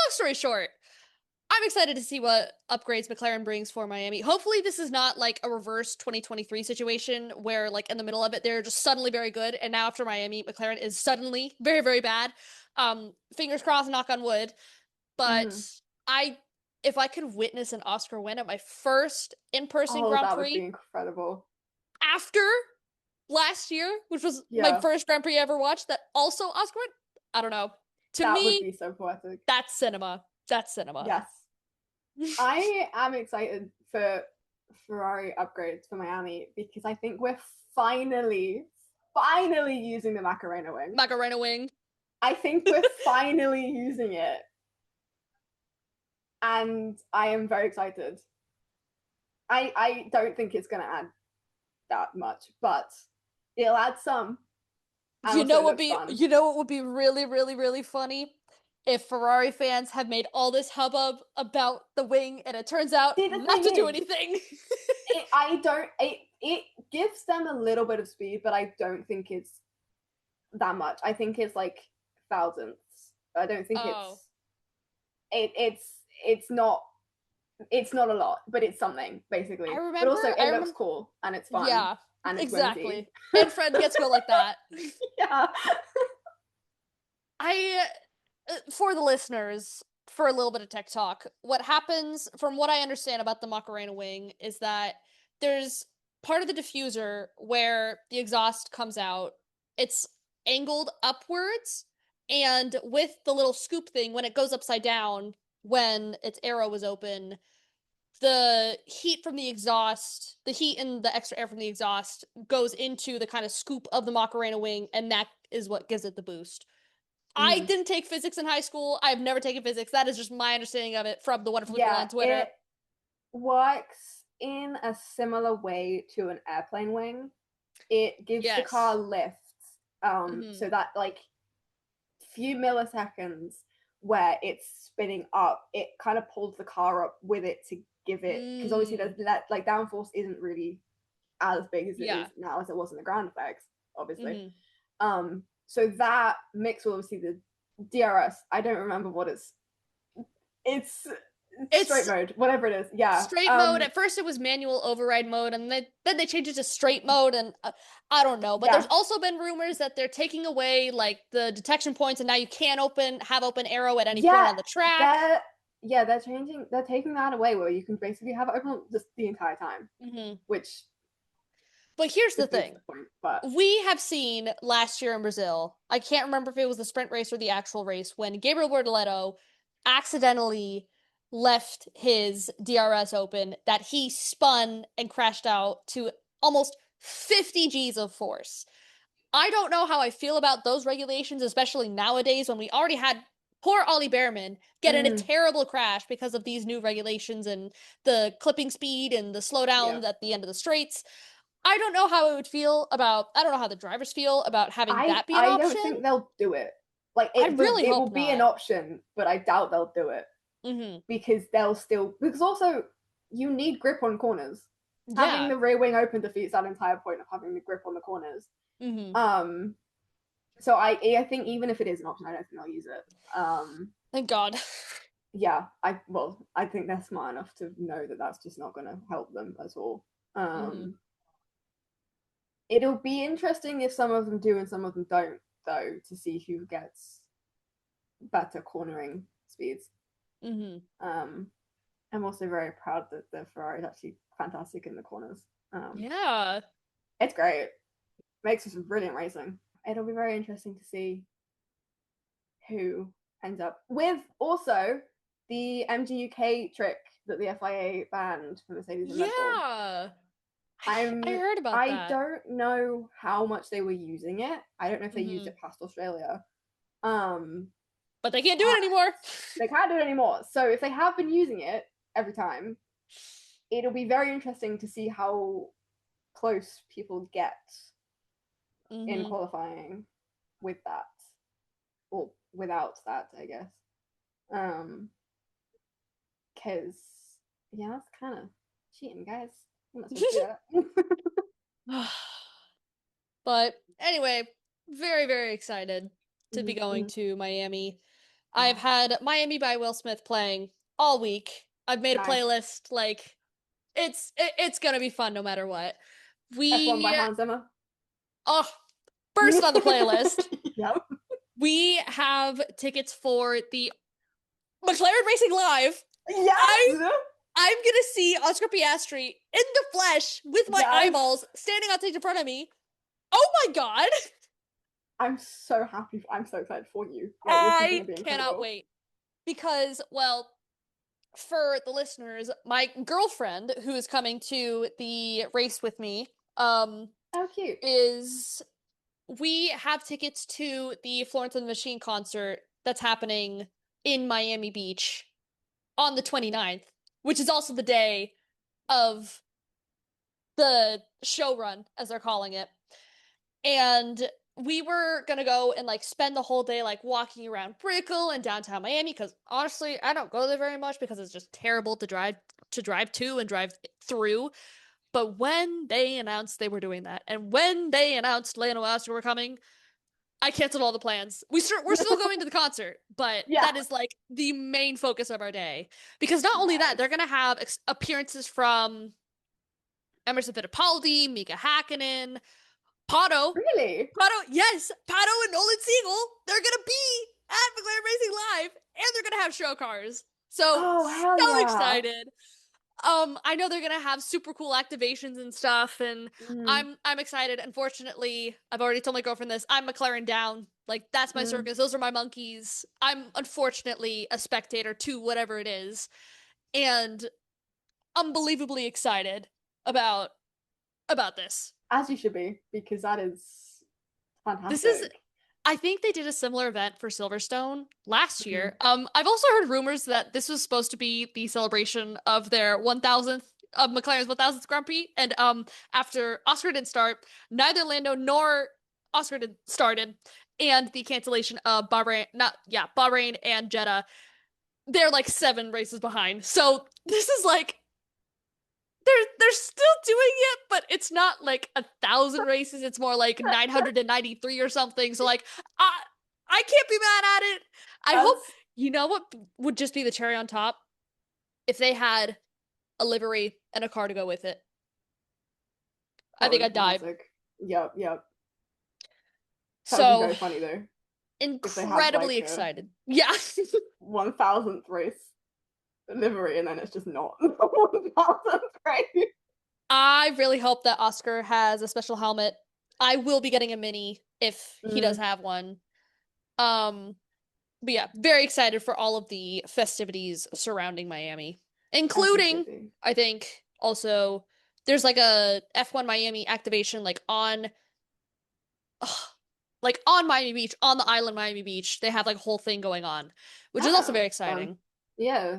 story short, I'm excited to see what upgrades McLaren brings for Miami. Hopefully, this is not like a reverse 2023 situation where, like, in the middle of it, they're just suddenly very good, and now after Miami, McLaren is suddenly very, very bad. Fingers crossed, knock on wood. But Mm. I, if I could witness an Oscar win at my first in-person Oh, Grand that would be Prix incredible. after last year, which was my Yeah. first Grand Prix I ever watched, that also Oscar win. I don't know. To That would me, be so poetic. that's cinema. That's cinema. Yes. I am excited for Ferrari upgrades for Miami because I think we're finally using the Macarena wing. Macarena wing. I think we're finally using it. And I am very excited. I don't think it's going to add that much, but it'll add some. And also it looks fun. You know what would be really, really, really funny? If Ferrari fans have made all this hubbub about the wing and it turns out See, the not thing to do is, anything. it gives them a little bit of speed, but I don't think it's that much. I think it's like thousandths. I don't think Oh. it's not a lot, but it's something basically. But also it looks cool and it's fun. Yeah, and it's exactly. windy. And Fred gets to go like that. Yeah. For the listeners, for a little bit of tech talk, what happens, from what I understand about the Macarena wing, is that there's part of the diffuser where the exhaust comes out. It's angled upwards, and with the little scoop thing, when it goes upside down, when its arrow was open, the heat from the exhaust, the heat and the extra air from the exhaust goes into the kind of scoop of the Macarena wing, and that is what gives it the boost. I Mm. didn't take physics in high school. I've never taken physics. That is just my understanding of it from the Wonderful Girl Yeah, on Twitter. it works in a similar way to an airplane wing. It gives the car Yes. lift, Hmm. so that like few milliseconds where it's spinning up, it kind of pulls the car up with it to give it, because obviously Mm. there's that like downforce isn't really as big as it is Yeah. now as it was in the ground effects, obviously. Hmm. So that mix with obviously the DRS, I don't remember what it's straight It's mode, whatever it is. Yeah. straight mode. At first, it was manual override mode, and then they changed it to straight mode. And I don't know. But there's Yeah. also been rumors that they're taking away like the detection points, and now you can't have open arrow at any point Yeah. on the track. They're they're taking that away where you can basically have it open just the entire time, Hmm. which But here's the defeats thing: the point. But we have seen last year in Brazil. I can't remember if it was the sprint race or the actual race when Gabriel Bortoleto accidentally left his DRS open that he spun and crashed out to almost 50 G's of force. I don't know how I feel about those regulations, especially nowadays when we already had poor Ollie Behrman get in a mm, terrible crash because of these new regulations and the clipping speed and the yeah, slowdowns at the end of the straights. I don't know how it would feel about, I don't know how the drivers feel about having that be an I don't option. think they'll do it. Like I but really it will hope be an not. option, but I doubt they'll do it Hmm. because they'll still, because also you need grip on corners. Having Yeah. the rear wing open defeats that entire point of having the grip on the corners. Hmm. Um, so I think even if it is an option, I don't think they'll use it. Thank God. Yeah, I think they're smart enough to know that that's just not going to help them at all. Hmm. Um, it'll be interesting if some of them do and some of them don't, though, to see who gets better cornering speeds. Hmm. Um, I'm also very proud that the Ferrari is actually fantastic in the corners. Yeah. It's great. Makes for some brilliant racing. It'll be very interesting to see who ends up with also the MGUK trick that the FIA banned for Mercedes and Red Bull. Yeah. I I'm heard about I that. don't know how much they were using it. I don't know if they used Hmm. it past Australia. Um, But they can't do it but anymore. they can't do it anymore. So if they have been using it every time, it'll be very interesting to see how close people get in Hmm. qualifying with that or without that, I guess. Because yeah, that's kind of cheating, guys. I'm not supposed to do that. But anyway, very, very excited to be Mhm, going mhm. to Miami. I've Yeah, had Miami by Will Smith playing all week. I've made a nice. playlist. Like it's gonna be fun no matter what. F1 by We Hans Zimmer. oh first on the playlist, Yep. we have tickets for the McLaren Racing Live. I Yes. I'm gonna see Oscar Piastri in the flesh with my Yes. eyeballs standing on stage in front of me. Oh my god! I'm so happy. I'm so excited for you. Like this is I gonna be cannot incredible. wait. Because, well, for the listeners, my girlfriend who is coming to the race with me, Oh, cute. is we have tickets to the Florence and the Machine concert that's happening in Miami Beach on the 29th, which is also the day of the show run, as they're calling it. And we were gonna go and like spend the whole day like walking around Brickell and downtown Miami because honestly, I don't go there very much because it's just terrible to drive to and drive through. But when they announced they were doing that, and when they announced Lando and Oscar were coming, I canceled all the plans. We're still going to the concert, but Yeah. that is like the main focus of our day because not only that, Nice. they're gonna have appearances from Emerson Fittipaldi, Mika Hakkinen, Pato, Really? yes, Pato and Nolan Siegel, they're gonna be at McLaren Racing Live, and they're gonna have show cars. So Oh hell so yeah. excited. I know they're gonna have super cool activations and stuff, and Mm, I'm excited. Unfortunately, I've already told my girlfriend this. I'm McLaren down. Like that's my mm. circus. Those are my monkeys. I'm unfortunately a spectator to whatever it is, and unbelievably excited about this. As you should be, because that is This is fantastic. I think they did a similar event for Silverstone last Mm. year. I've also heard rumors that this was supposed to be the celebration of their 1000th of McLaren's 1000th Grand Prix, and after Oscar didn't start, neither Lando nor Oscar did started, and the cancellation of Bahrain and Jeddah, they're like 7 races behind. So this is like they're still doing it, but it's not like 1,000 races. It's more like 993 or something. So like I I can't be mad at it. I hope That's you know what would just be the cherry on top if they had a livery and a car to go with it. I that would think be I'd die. fantastic. Yep, yep. That would be So very funny though if they had incredibly like a excited. Yeah. 1000th race livery and then it's just not 1000th race. I really hope that Oscar has a special helmet. I will be getting a mini if he does Mm, have one. Um, But yeah, very excited for all of the festivities surrounding Miami, as you should including, be. I think, also there's like a F1 Miami activation ugh, like on Miami Beach, on the island Miami Beach. They have like a whole thing going on, which is also Ah, very fun. exciting. Yeah,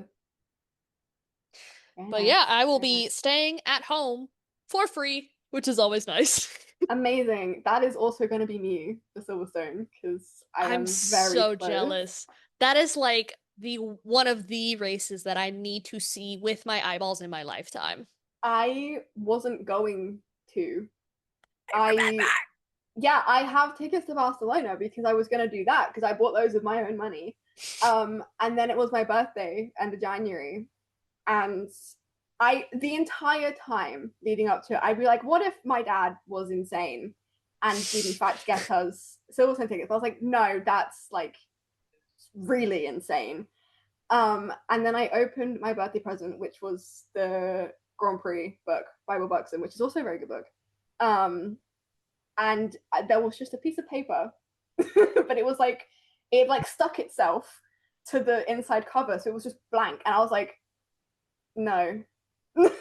very But yeah, nice. I will Very be nice. staying at home for free, which is always nice. Amazing. That is also going to be me for Silverstone because I I'm am very so close. jealous. That is like the one of the races that I need to see with my eyeballs in my lifetime. I wasn't going to. I remember. I yeah, I have tickets to Barcelona because I was gonna do that because I bought those with my own money. And then it was my birthday, end of January, and I the entire time leading up to it, I'd be like, what if my dad was insane and did in fact get us Silverstone tickets? I was like, no, that's like really insane. And then I opened my birthday present, which was the Grand Prix book by Will Buxton, which is also a very good book. Um, and there was just a piece of paper, but it was like it like stuck itself to the inside cover, so it was just blank. And I was like, no, there's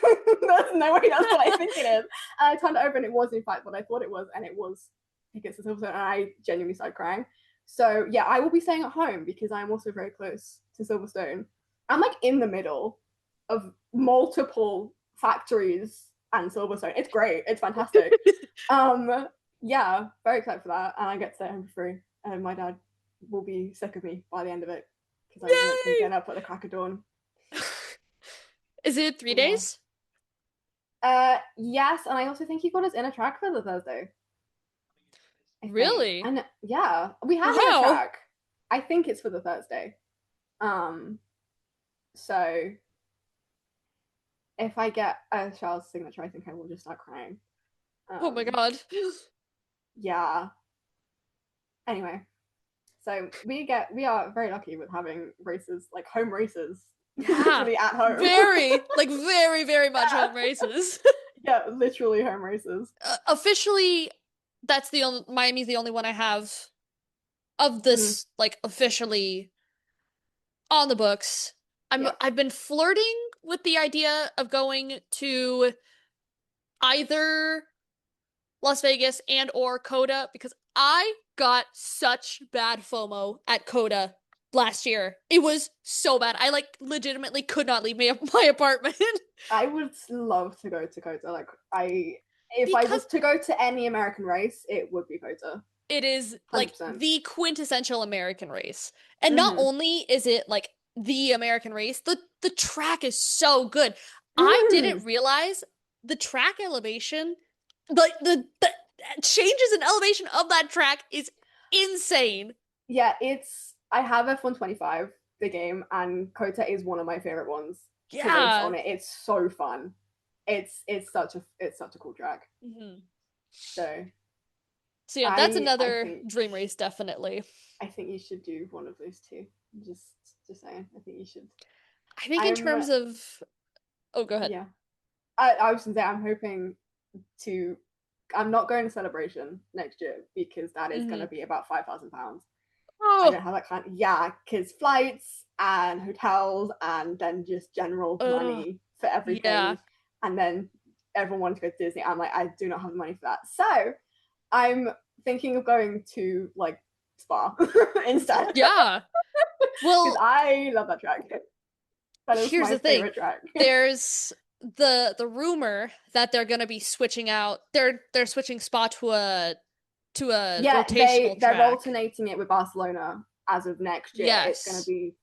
no way that's what I think it is. And I turned it over, and it was in fact what I thought it was, and it was tickets to Silverstone, and I genuinely started crying. So yeah, I will be staying at home because I'm also very close to Silverstone. I'm like in the middle of multiple factories and Silverstone. It's great. It's fantastic. Um, yeah, very excited for that, and I get to stay home for free. And my dad will be sick of me by the end of it because I won't make him Yay! get up at the crack of dawn. Is it three But yeah. days? Yes, and I also think he got us in a track for the Thursday. I think, Really? and yeah, we have in a Wow. track. I think it's for the Thursday. Um, so if I get a Charles signature, I think I will just start crying. Oh my Um, God. yeah. Anyway, so we are very lucky with having races like home races, Yeah. literally at home. Very, very much Yeah, home races. yeah, literally home races. Officially, that's the only Miami's the only one I have of Mm, this like officially on the books. yeah, I've been flirting with the idea of going to either Las Vegas and or Coda because I got such bad FOMO at Coda last year. It was so bad. I like legitimately could not leave my apartment I would love to go to Kota. Like if I because was to go to any American race, it would be Kota, it is like 100%. the quintessential American race. And not Mm-hmm. only is it like the American race, the track is so good. I didn't Mm. realize the track elevation, like the changes in elevation of that track is insane. Yeah, it's I have F125, the game, and Kota is one of my favorite ones to race Yeah. on it. It's so fun. It's such a cool track. Hmm. So So yeah, that's I another think dream race, definitely. you should do one of those two. Just just saying. I think you should. I think in I'm terms of Oh, go ahead. Yeah. I was gonna say I'm hoping to. I'm not going to Celebration next year because that is going Hmm. to be about £5,000. I don't Oh, have that kind. Yeah, because flights and hotels and then just general oh, money for yeah. everything, and then everyone wanted to go to Disney. I'm like, I do not have the money for that. So I'm thinking of going to like Spa instead Yeah. because Well, I love that track. That is here's my the thing. favorite track. There's the rumor that they're gonna be switching out. They're switching Spa to a Yeah, rotational they're track. alternating it with Barcelona as of next year. It's going to Yes. be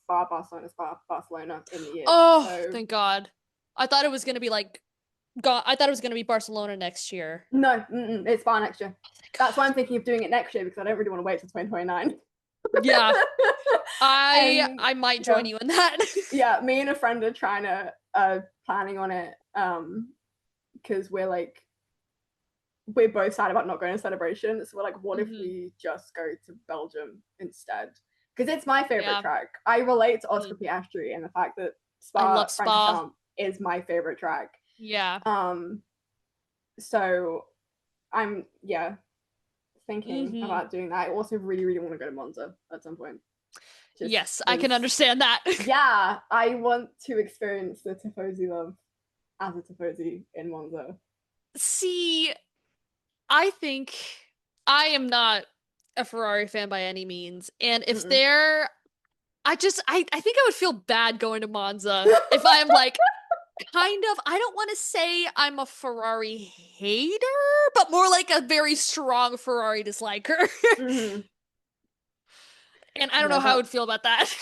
Spa, Barcelona, Spa, Barcelona in the years. Oh, So thank God. I thought it was gonna be like God. I thought it was gonna be Barcelona next year. no, it's Spa next year. Oh, thank That's why I'm God. thinking of doing it next year because I don't really want to wait till 2029. Yeah, And I might yeah, join you in that. yeah, me and a friend are trying to planning on it because we're both sad about not going to Celebration. So we're like, what if Hmm. we just go to Belgium instead? Because it's my favorite Yeah. track. I relate to Oscar Mm. Piastri and the fact that I Spa love Spa. Francorchamps is my favorite track. Yeah. Um, so I'm thinking Hmm. about doing that. I also really really want to go to Monza at some point. Just Yes, I can because, understand that. yeah, I want to experience the Tifosi love as a Tifosi in Monza. See, I think I am not a Ferrari fan by any means, and if Mm-mm. they're I think I would feel bad going to Monza if I'm like kind of, I don't want to say I'm a Ferrari hater, but more like a very strong Ferrari disliker. Mm-hmm. And I don't Yeah, know how I would feel about that.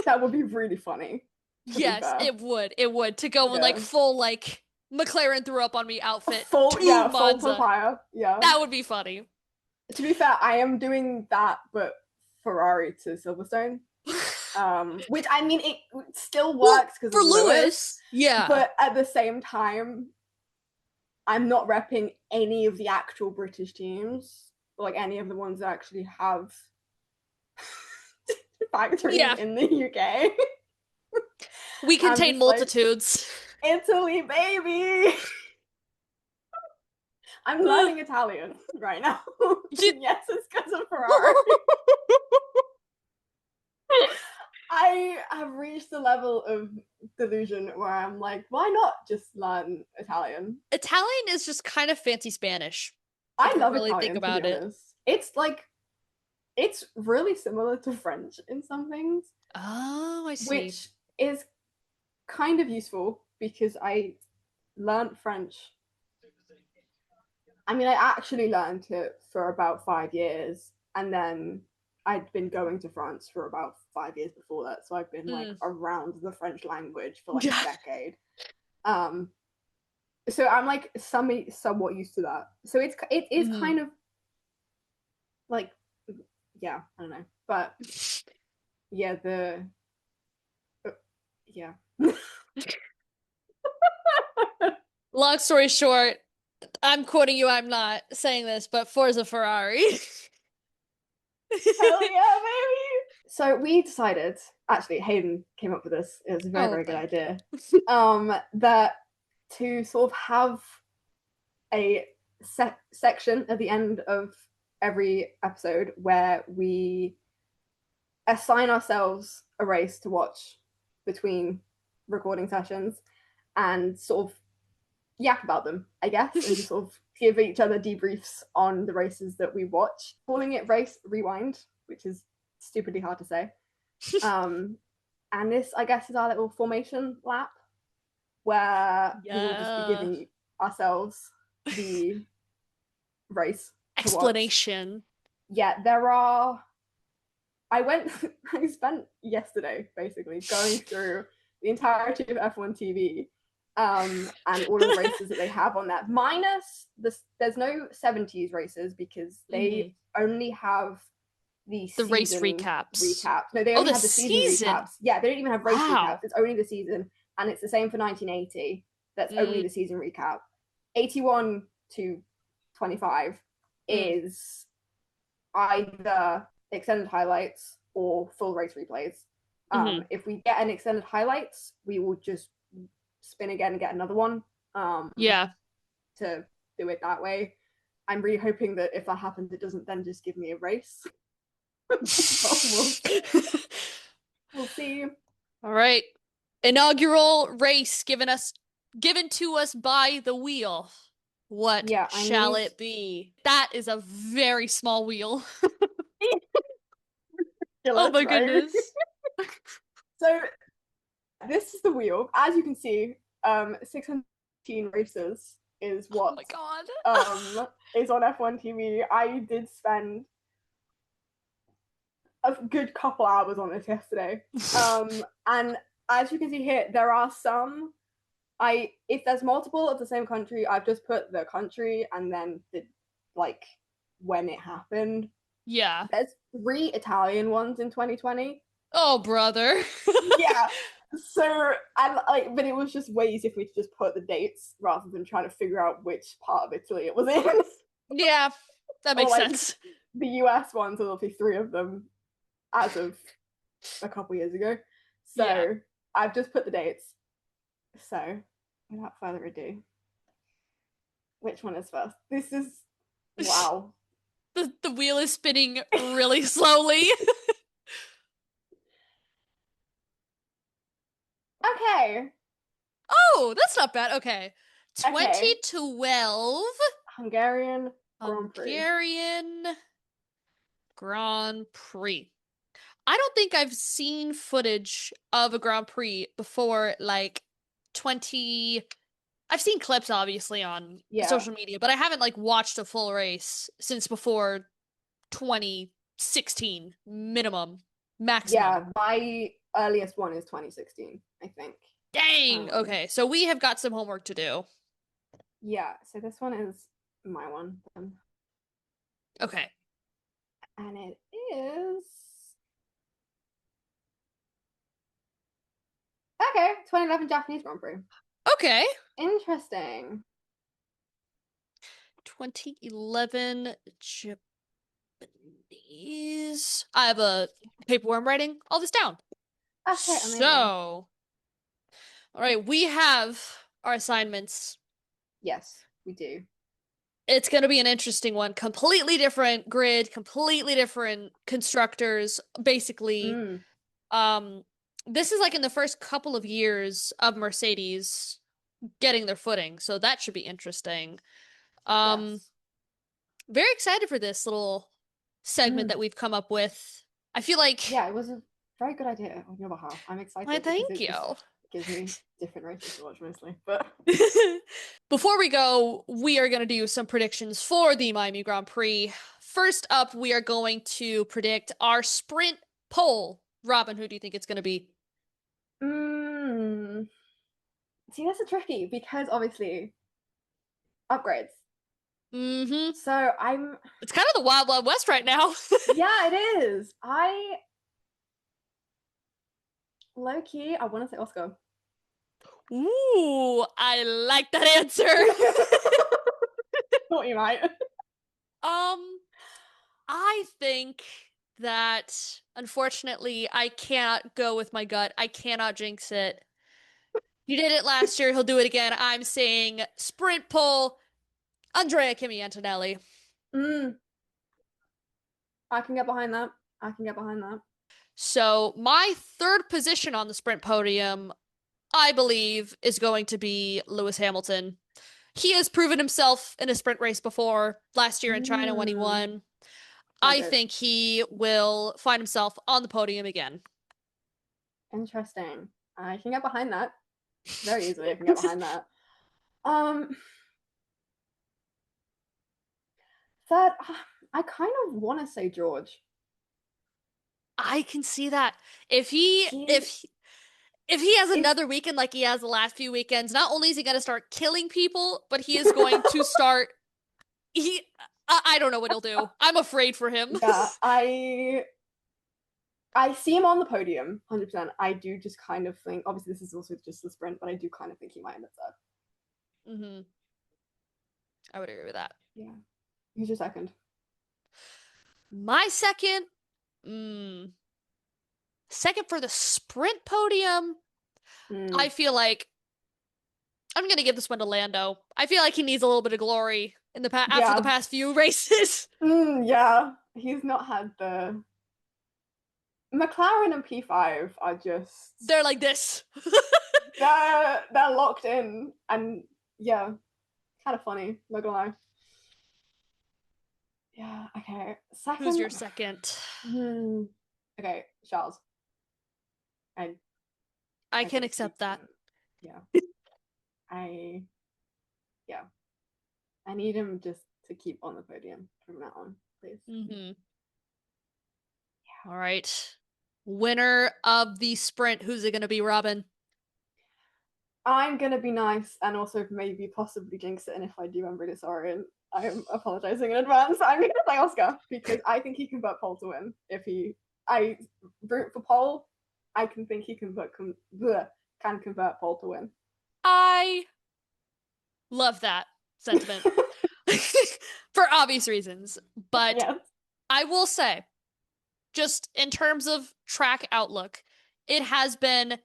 that would be really funny. To be Yes, fair, it would. It would. To go in like yeah. full like McLaren threw up on me A outfit full, to yeah, full Monza. papaya. Yeah. That would be funny. To be fair, I am doing that, but Ferrari to Silverstone. Which I mean, it still Well, works because for of Lewis, Lewis, yeah. but at the same time, I'm not repping any of the actual British teams, like any of the ones that actually have factories Yeah. in the UK. We I'm contain just like, multitudes. Italy, baby. I'm learning Italian right now. Yes, it's because of Ferrari. I have reached the level of delusion where I'm like, why not just learn Italian? Italian is just kind of fancy Spanish, I if you love really think Italian, to be about it. honest. It's like, it's really similar to French in some things, Oh, I see. which is kind of useful because I learned French. I mean, I actually learned it for about 5 years, and then I'd been going to France for about 5 years before that, so I've been like Mm. around the French language for like a Yeah. decade. Um, so I'm like somewhat used to that. So it is Hmm. kind of like, yeah, I don't know, but yeah, the yeah. Long story short, I'm quoting you, I'm not saying this, but Forza Ferrari. Hell yeah, baby! So we decided, actually, Hayden came up with this. It was a very, Oh, very good thank you. idea. That to sort of have a section at the end of every episode where we assign ourselves a race to watch between recording sessions and sort of yap about them, I guess, and just sort of give each other debriefs on the races that we watch, calling it Race Rewind, which is stupidly hard to say. Um, and this, I guess, is our little formation lap where we will just be Yeah. giving ourselves the race to watch. Explanation. Yeah, there are. I went. I spent yesterday basically going through the entirety of F1 TV, and all of the races that they have on that. Minus this, there's no 70s races because Hmm. they only have the The race season recaps. recaps. No, they Oh, only the have the season season. recaps. Yeah, they don't even have race recaps. Wow. It's only the season, and it's the same for 1980. That's only Mm, the season recap. 81 to 25 mm. is either extended highlights or full race replays. Hmm. If we get an extended highlights, we will just spin again and get another one. Yeah. To do it that way. I'm really hoping that if that happens, it doesn't then just give me a race. But we'll see. We'll see. All right. Inaugural race given to us by the wheel. What Yeah, I shall need. it be? That is a very small wheel. Oh Ridiculous, my right? goodness. So this is the wheel. As you can see, 615 races is Oh what my God. is on F1 TV. I did spend a good couple hours on this yesterday. And as you can see here, there are some. If there's multiple of the same country, I've just put the country and then the like when it happened. Yeah. There's 3 Italian ones in 2020. Oh, brother. Yeah. So and like, but it was just way easier for me to just put the dates rather than trying to figure out which part of Italy it was in. Yeah, that Or makes like sense. the US ones, there'll be 3 of them as of a couple years ago. Yeah. So I've just put the dates. So without further ado, which one is first? This is wow. The wheel is spinning really slowly. Okay. Oh, that's not bad. Okay. Okay. 2012 Hungarian Grand Prix. Hungarian Grand Prix. I don't think I've seen footage of a Grand Prix before, like 20. I've seen clips obviously on Yeah. social media, but I haven't like watched a full race since before 2016 minimum, maximum. Yeah. My earliest one is 2016, I think. Dang. Um, Okay, so we have got some homework to do. yeah. So this one is my one. Okay. And it is. Okay. 2011 Japanese Grand Prix. Okay. Interesting. 2011 Japanese. I have a paper where I'm writing all this down. Okay. Amazing. So, all right, we have our assignments. Yes, we do. It's going to be an interesting one. Completely different grid, completely different constructors, basically. Mm, Um, this is like in the first couple of years of Mercedes getting their footing, so that should be interesting. Um, yes. very excited for this little segment Mm, that we've come up with. I feel like, yeah, it was a very good idea on your behalf. I'm why, excited because thank it just you. gives me different races to watch mostly. But Before we go, we are going to do some predictions for the Miami Grand Prix. First up, we are going to predict our sprint pole. Robin, who do you think it's going to be? mm, see, that's a tricky because obviously upgrades. Mm-hmm. So I'm It's kind of the Wild Wild West right now. yeah, it is. I low key, I want to say Oscar. Ooh, I like that answer. Thought you might. I think that unfortunately I cannot go with my gut. I cannot jinx it. He did it last year, he'll do it again. I'm saying sprint pole, Andrea Kimi Antonelli. Mm, I can get behind that. I can get behind that. So, my third position on the sprint podium, I believe, is going to be Lewis Hamilton. He has proven himself in a sprint race before, last year in China when he Mm, won. very I good. think he will find himself on the podium again. Interesting. I can get behind that very easily. I can get behind that. Um, third, I kind of want to say George. I can see that. If he He if if he has is. another weekend like he has the last few weekends, not only is he going to start killing people, but he is going to start he I don't know what he'll do. I'm afraid for him. Yeah, I see him on the podium, 100%. I do just kind of think, obviously, this is also just the sprint, but I do kind of think he might end up third. Hmm. I would agree with that. Yeah. Who's your second? My second, mm, second for the sprint podium, I Mm, feel like I'm gonna give this one to Lando. I feel like he needs a little bit of glory in the after the Yeah. past few races. Yeah. He's not had the McLaren and P5 are just They're like this. they're locked in and yeah, kind of funny, not gonna lie. Yeah, okay. Who's Second. your second? Okay, Charles. I I I can think accept that. yeah. I yeah. I need him just to keep on the podium from now on, please. Mm-hmm. All right. Winner of the sprint. Who's it gonna be, Robin? I'm gonna be nice and also maybe possibly jinx it, and if I do, I'm really sorry and I'm apologizing in advance. I'm gonna say Oscar because I think he can vote Pole to win. If I root for Pole, I can think he can convert Pole to win. I love that sentiment for obvious reasons, but Yes. I will say, just in terms of track outlook, it has been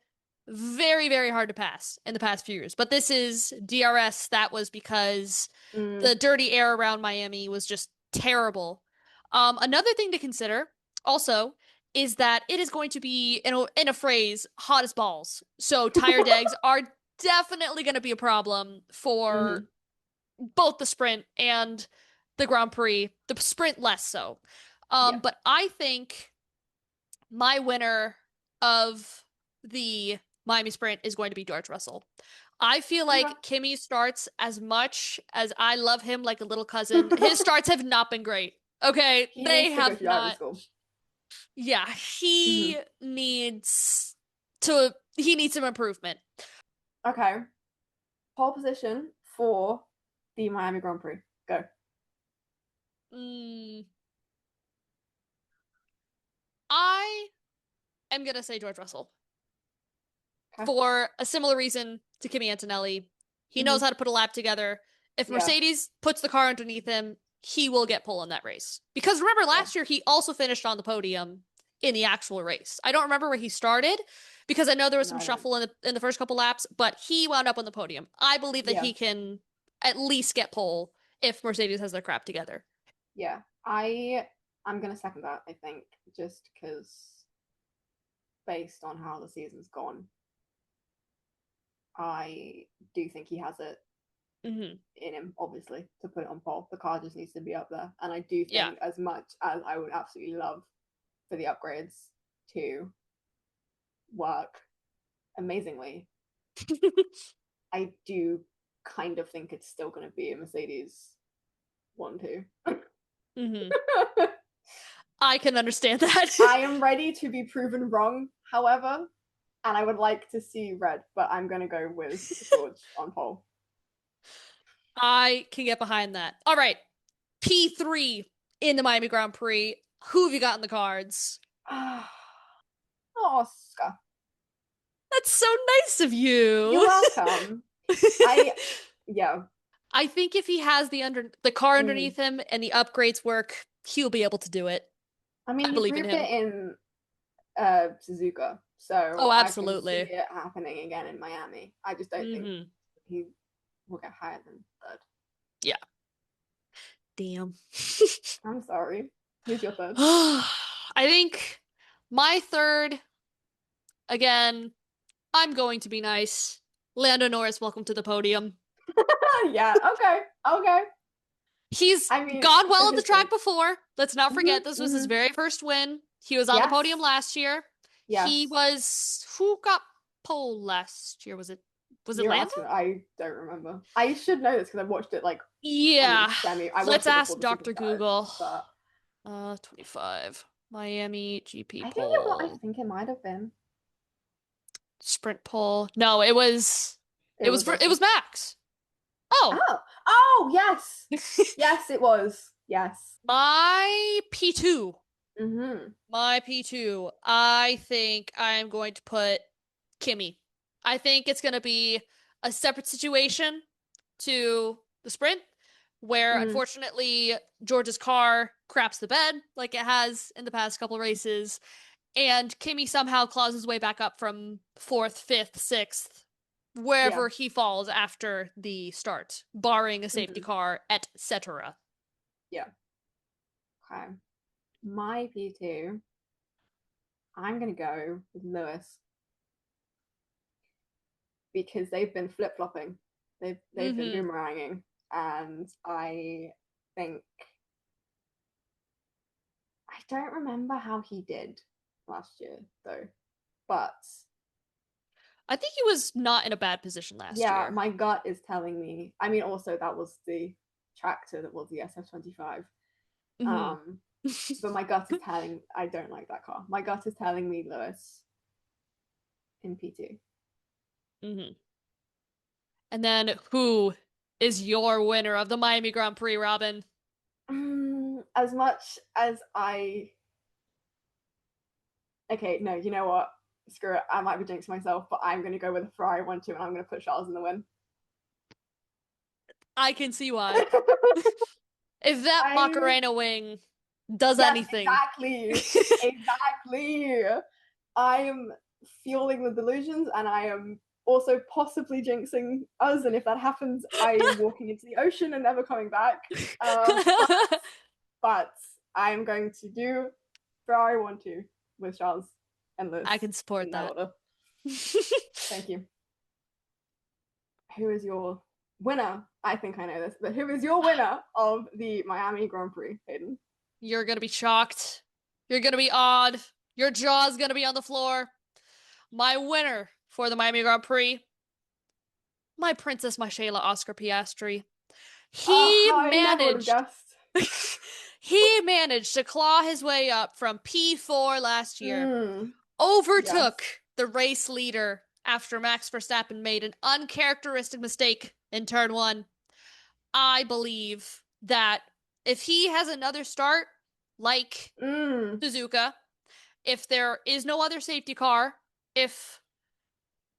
very, very hard to pass in the past few years. But this is DRS. That was because the dirty air around Miami was just terrible. Another thing to consider also is that it is going to be, in a phrase, hot as balls. So tire degs are definitely going to be a problem for both the sprint and the Grand Prix. The sprint less so. Yeah. But I think my winner of the Miami Sprint is going to be George Russell. I feel like Kimi starts, as much as I love him like a little cousin, his starts have not been great. Okay, He they needs to go have through driving not. school. Yeah, he needs to. He needs some improvement. Okay. Pole position for the Miami Grand Prix. Go. I am gonna say George Russell Okay. for a similar reason to Kimi Antonelli. He knows how to put a lap together. If Mercedes puts the car underneath him, he will get pole in that race. Because remember, last year he also finished on the podium in the actual race. I don't remember where he started because I know there was some shuffle in the first couple laps, but he wound up on the podium. I believe that he can at least get pole if Mercedes has their crap together. Yeah, I'm gonna second that. I think just because based on how the season's gone, I do think he has it in him, obviously, to put it on pole. The car just needs to be up there. And I do think, as much as I would absolutely love for the upgrades to work amazingly, I do kind of think it's still going to be a Mercedes 1-2. I can understand that. I am ready to be proven wrong, however, and I would like to see red, but I'm going to go with George on pole. I can get behind that. All right. P3 in the Miami Grand Prix. Who have you got in the cards? Oscar. That's so nice of you. You're welcome. Yeah. I think if he has the car underneath him and the upgrades work, he'll be able to do it. I mean, he proved it in Suzuka, so absolutely. I can see it happening again in Miami. I just don't think he will get higher than third. Yeah. Damn. I'm sorry. Who's your third? I think my third, again, I'm going to be nice. Lando Norris, welcome to the podium. Yeah, okay. He's gone well at the track before. Let's not forget this was his very first win. He was on the podium last year. Yes. He was who got pole last year? Was it Lando? I don't remember. I should know this because I watched it like Let's ask Dr. Google. 25 Miami GP pole. I think it might have been sprint pole. No, it was Max. Oh, yes. Yes, it was. Yes. My P2. My P2. I think I'm going to put Kimi. I think it's going to be a separate situation to the sprint where unfortunately George's car craps the bed like it has in the past couple races, and Kimi somehow claws his way back up from 4th, 5th, 6th, wherever Yeah. he falls after the start, barring a safety Hmm. car, etc. Yeah. Okay. My P2, I'm gonna go with Lewis because they've been flip flopping. They've been Mm-hmm. boomeranging, and I think I don't remember how he did last year though, but I think he was not in a bad position last yeah, year. my gut is telling me. I mean, also that was the tractor that was the SF25. Mm-hmm. But my gut is telling I don't like that car. My gut is telling me Lewis in P2. Mm-hmm. And then who is your winner of the Miami Grand Prix, Robin? As much as I okay, no, you know what? Screw it. I might be jinxing myself, but I'm gonna go with a Ferrari 1-2 and I'm gonna put Charles in the win. I can see why. If that I Macarena wing does yes, anything. exactly. Exactly. I am fueling the delusions and I am also possibly jinxing us. And if that happens, I am walking into the ocean and never coming back. But I am going to do Ferrari 1-2 with Charles and Lewis I can support in that that. order. Thank you. Who is your winner? I think I know this, but who is your winner of the Miami Grand Prix, Hayden? You're gonna be shocked. You're gonna be awed. Your jaw's gonna be on the floor. My winner for the Miami Grand Prix, my Princess Michaela Oscar Piastri. Oh, He I never would have managed guessed. he managed to claw his way up from P4 last year, Mm, yes. overtook the race leader after Max Verstappen made an uncharacteristic mistake in turn 1. I believe that if he has another start like Mm, Suzuka, if there is no other safety car, if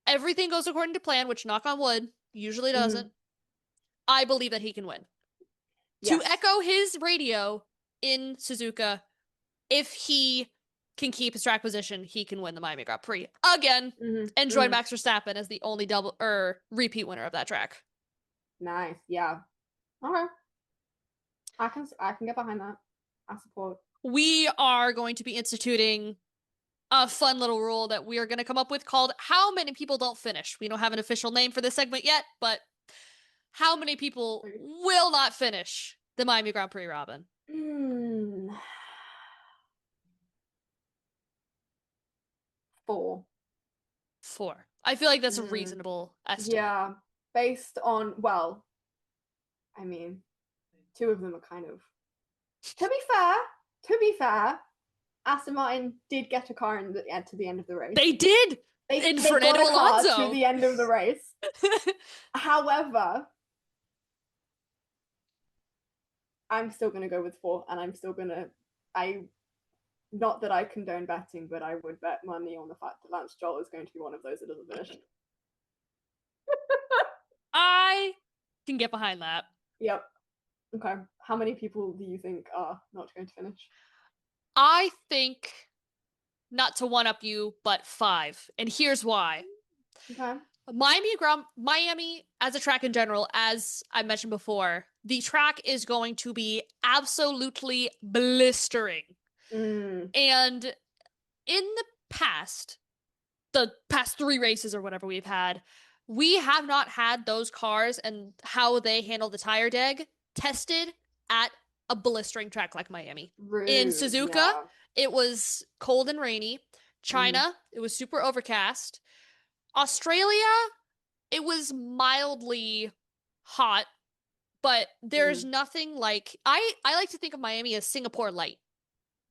everything goes according to plan, which knock on wood, usually mm, doesn't, I believe that he can win. To yes. echo his radio in Suzuka, if he can keep his track position, he can win the Miami Grand Prix again Mm-hmm, and join mm. Max Verstappen as the only double or repeat winner of that track. Nice. Yeah. Okay. I can get behind that. I support. We are going to be instituting a fun little rule that we are going to come up with called How Many People Don't Finish. We don't have an official name for this segment yet, but how many people will not finish the Miami Grand Prix, Robin? Mm, 4. 4. I feel like that's a Mm, reasonable estimate. yeah. Based on well, I mean, 2 of them are kind of. To be fair, to be fair, Aston Martin did get a car to the end of the race. They did in They got Fernando a car to Alonso. the end of the race. However, I'm still gonna go with 4, and I'm still gonna. I not that I condone betting, but I would bet money on the fact that Lance Stroll is going to be one of those that doesn't finish. I can get behind that. Yep. Okay. How many people do you think are not going to finish? I think, not to one up you, but 5. And here's why. Okay. Miami as a track in general, as I mentioned before, the track is going to be absolutely blistering. Mm. And in the past 3 races or whatever we've had, we have not had those cars and how they handle the tire deg tested at a blistering track like Miami. In Rude. Suzuka, Yeah. it was cold and rainy. Mm. China, it was super overcast. Australia, it was mildly hot, but there's Mm. nothing like I like to think of Miami as Singapore light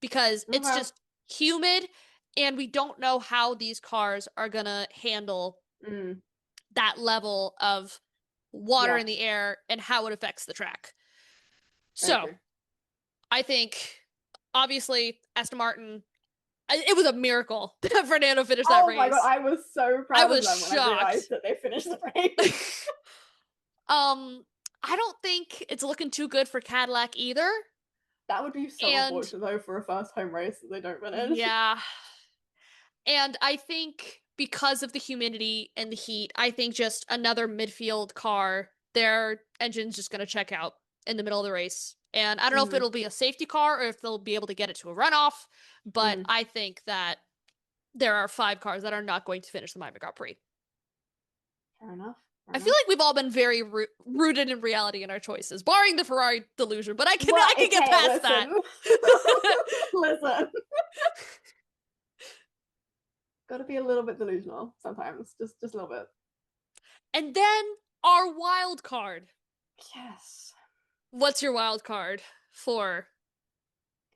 because it's Okay. just humid and we don't know how these cars are going to handle Mm. that level of water Yeah. in the air and how it affects the track. I So, agree. I think obviously Aston Martin, it was a miracle that Fernando finished that Oh my god, race. I was so I proud of was them when I realized shocked. that they finished the race. I don't think it's looking too good for Cadillac either. That would be so And unfortunate though for a first home race that they don't finish. yeah, And I think because of the humidity and the heat, I think just another midfield car, their engine's just going to check out in the middle of the race. And I don't know if Mm, it'll be a safety car or if they'll be able to get it to a runoff, but mm. I think that there are 5 cars that are not going to finish the Miami Grand Prix. Fair enough. Fair I feel enough. like we've all been very rooted in reality in our choices, barring the Ferrari delusion, but Well, I can get okay, past that. listen. Listen. Got to be a little bit delusional sometimes, just a little bit. And then our wild card. Yes. What's your wild card for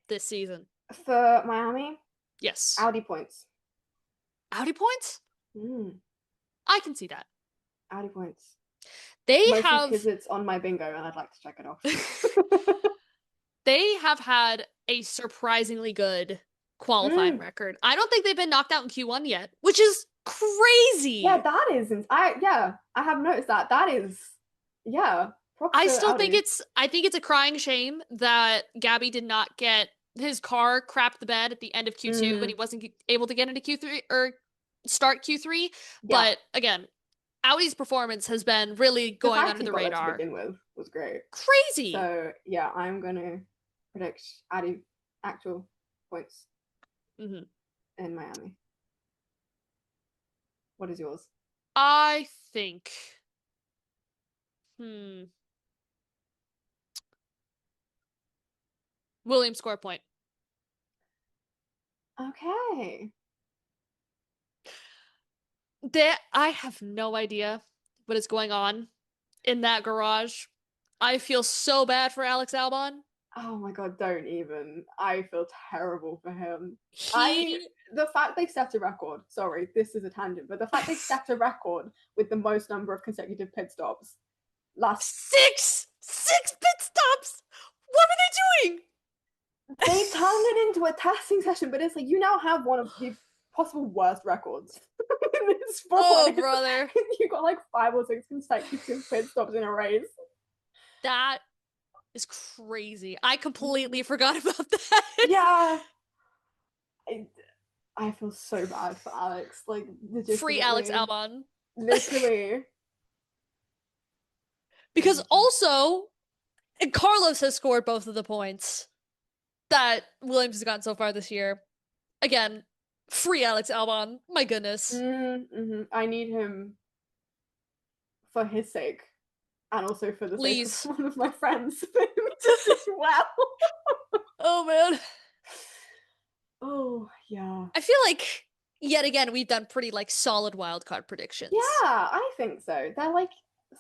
this season? For Miami, Yes. Audi points. Audi points? Mm, I can see that. Audi points. They Mostly because have it's on my bingo and I'd like to check it off. they have had a surprisingly good qualifying Mm, record. I don't think they've been knocked out in Q1 yet, which is yeah, crazy. that is. I have noticed that. That is, yeah. Props I to still think Audi. it's a crying shame that Gabby did not get his car crapped the bed at the end of Q2 and Mm, he wasn't able to get into Q3 or start Q3. yeah, But again, Audi's performance has been really the going fact under he the got there to radar. begin with was great. Crazy. So yeah, I'm gonna predict Audi actual points Hmm. in Miami. What is yours? I think. Hmm. Williams score a point. Okay. I have no idea what is going on in that garage. I feel so bad for Alex Albon. Oh my god, don't even. I feel terrible for him. I He the fact they set a record, sorry, this is a tangent, but the fact they set a record with the most number of consecutive pit stops last six pit stops. What are they doing? they turned it into a testing session, but it's like you now have one of the possible worst records in this Oh, sport. brother. You got like 5 or 6 consecutive pit stops in a race. That is crazy. I completely forgot about that. Yeah. I, I feel so bad for Alex. Like Free Alex legitimately. Albon. Literally. Because also, Carlos has scored both of the points that Williams has gotten so far this year. Again, free Alex Albon. My goodness. I need him for his sake, and also for the sake of Please. one of my friends to do well. Oh, man. Oh yeah, I feel like, yet again, we've done pretty, solid wildcard yeah. predictions. I think so. They're like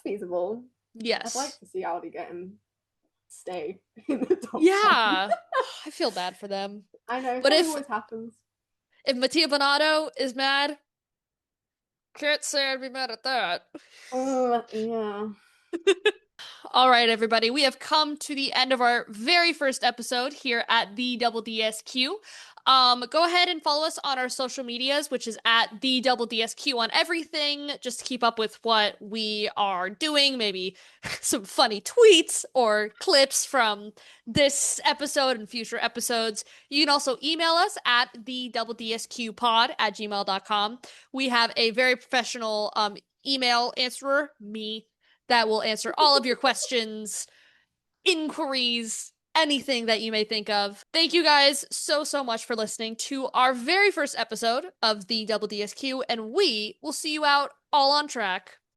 feasible. I'd like Yes. to see Audi get him stay in the top 10. Yeah. I feel bad for them. I know But something if always happens. if Mattia Bonato is mad, can't say I'd be mad at that. Yeah. All right, everybody, we have come to the end of our very first episode here at the Double DSQ. Go ahead and follow us on our social medias, which is at the Double DSQ on everything, just to keep up with what we are doing, maybe some funny tweets or clips from this episode and future episodes. You can also email us at the Double DSQ pod at gmail.com. We have a very professional email answerer, me, that will answer all of your questions, inquiries, anything that you may think of. Thank you guys so, so much for listening to our very first episode of the Double DSQ, and we will see you out all on track.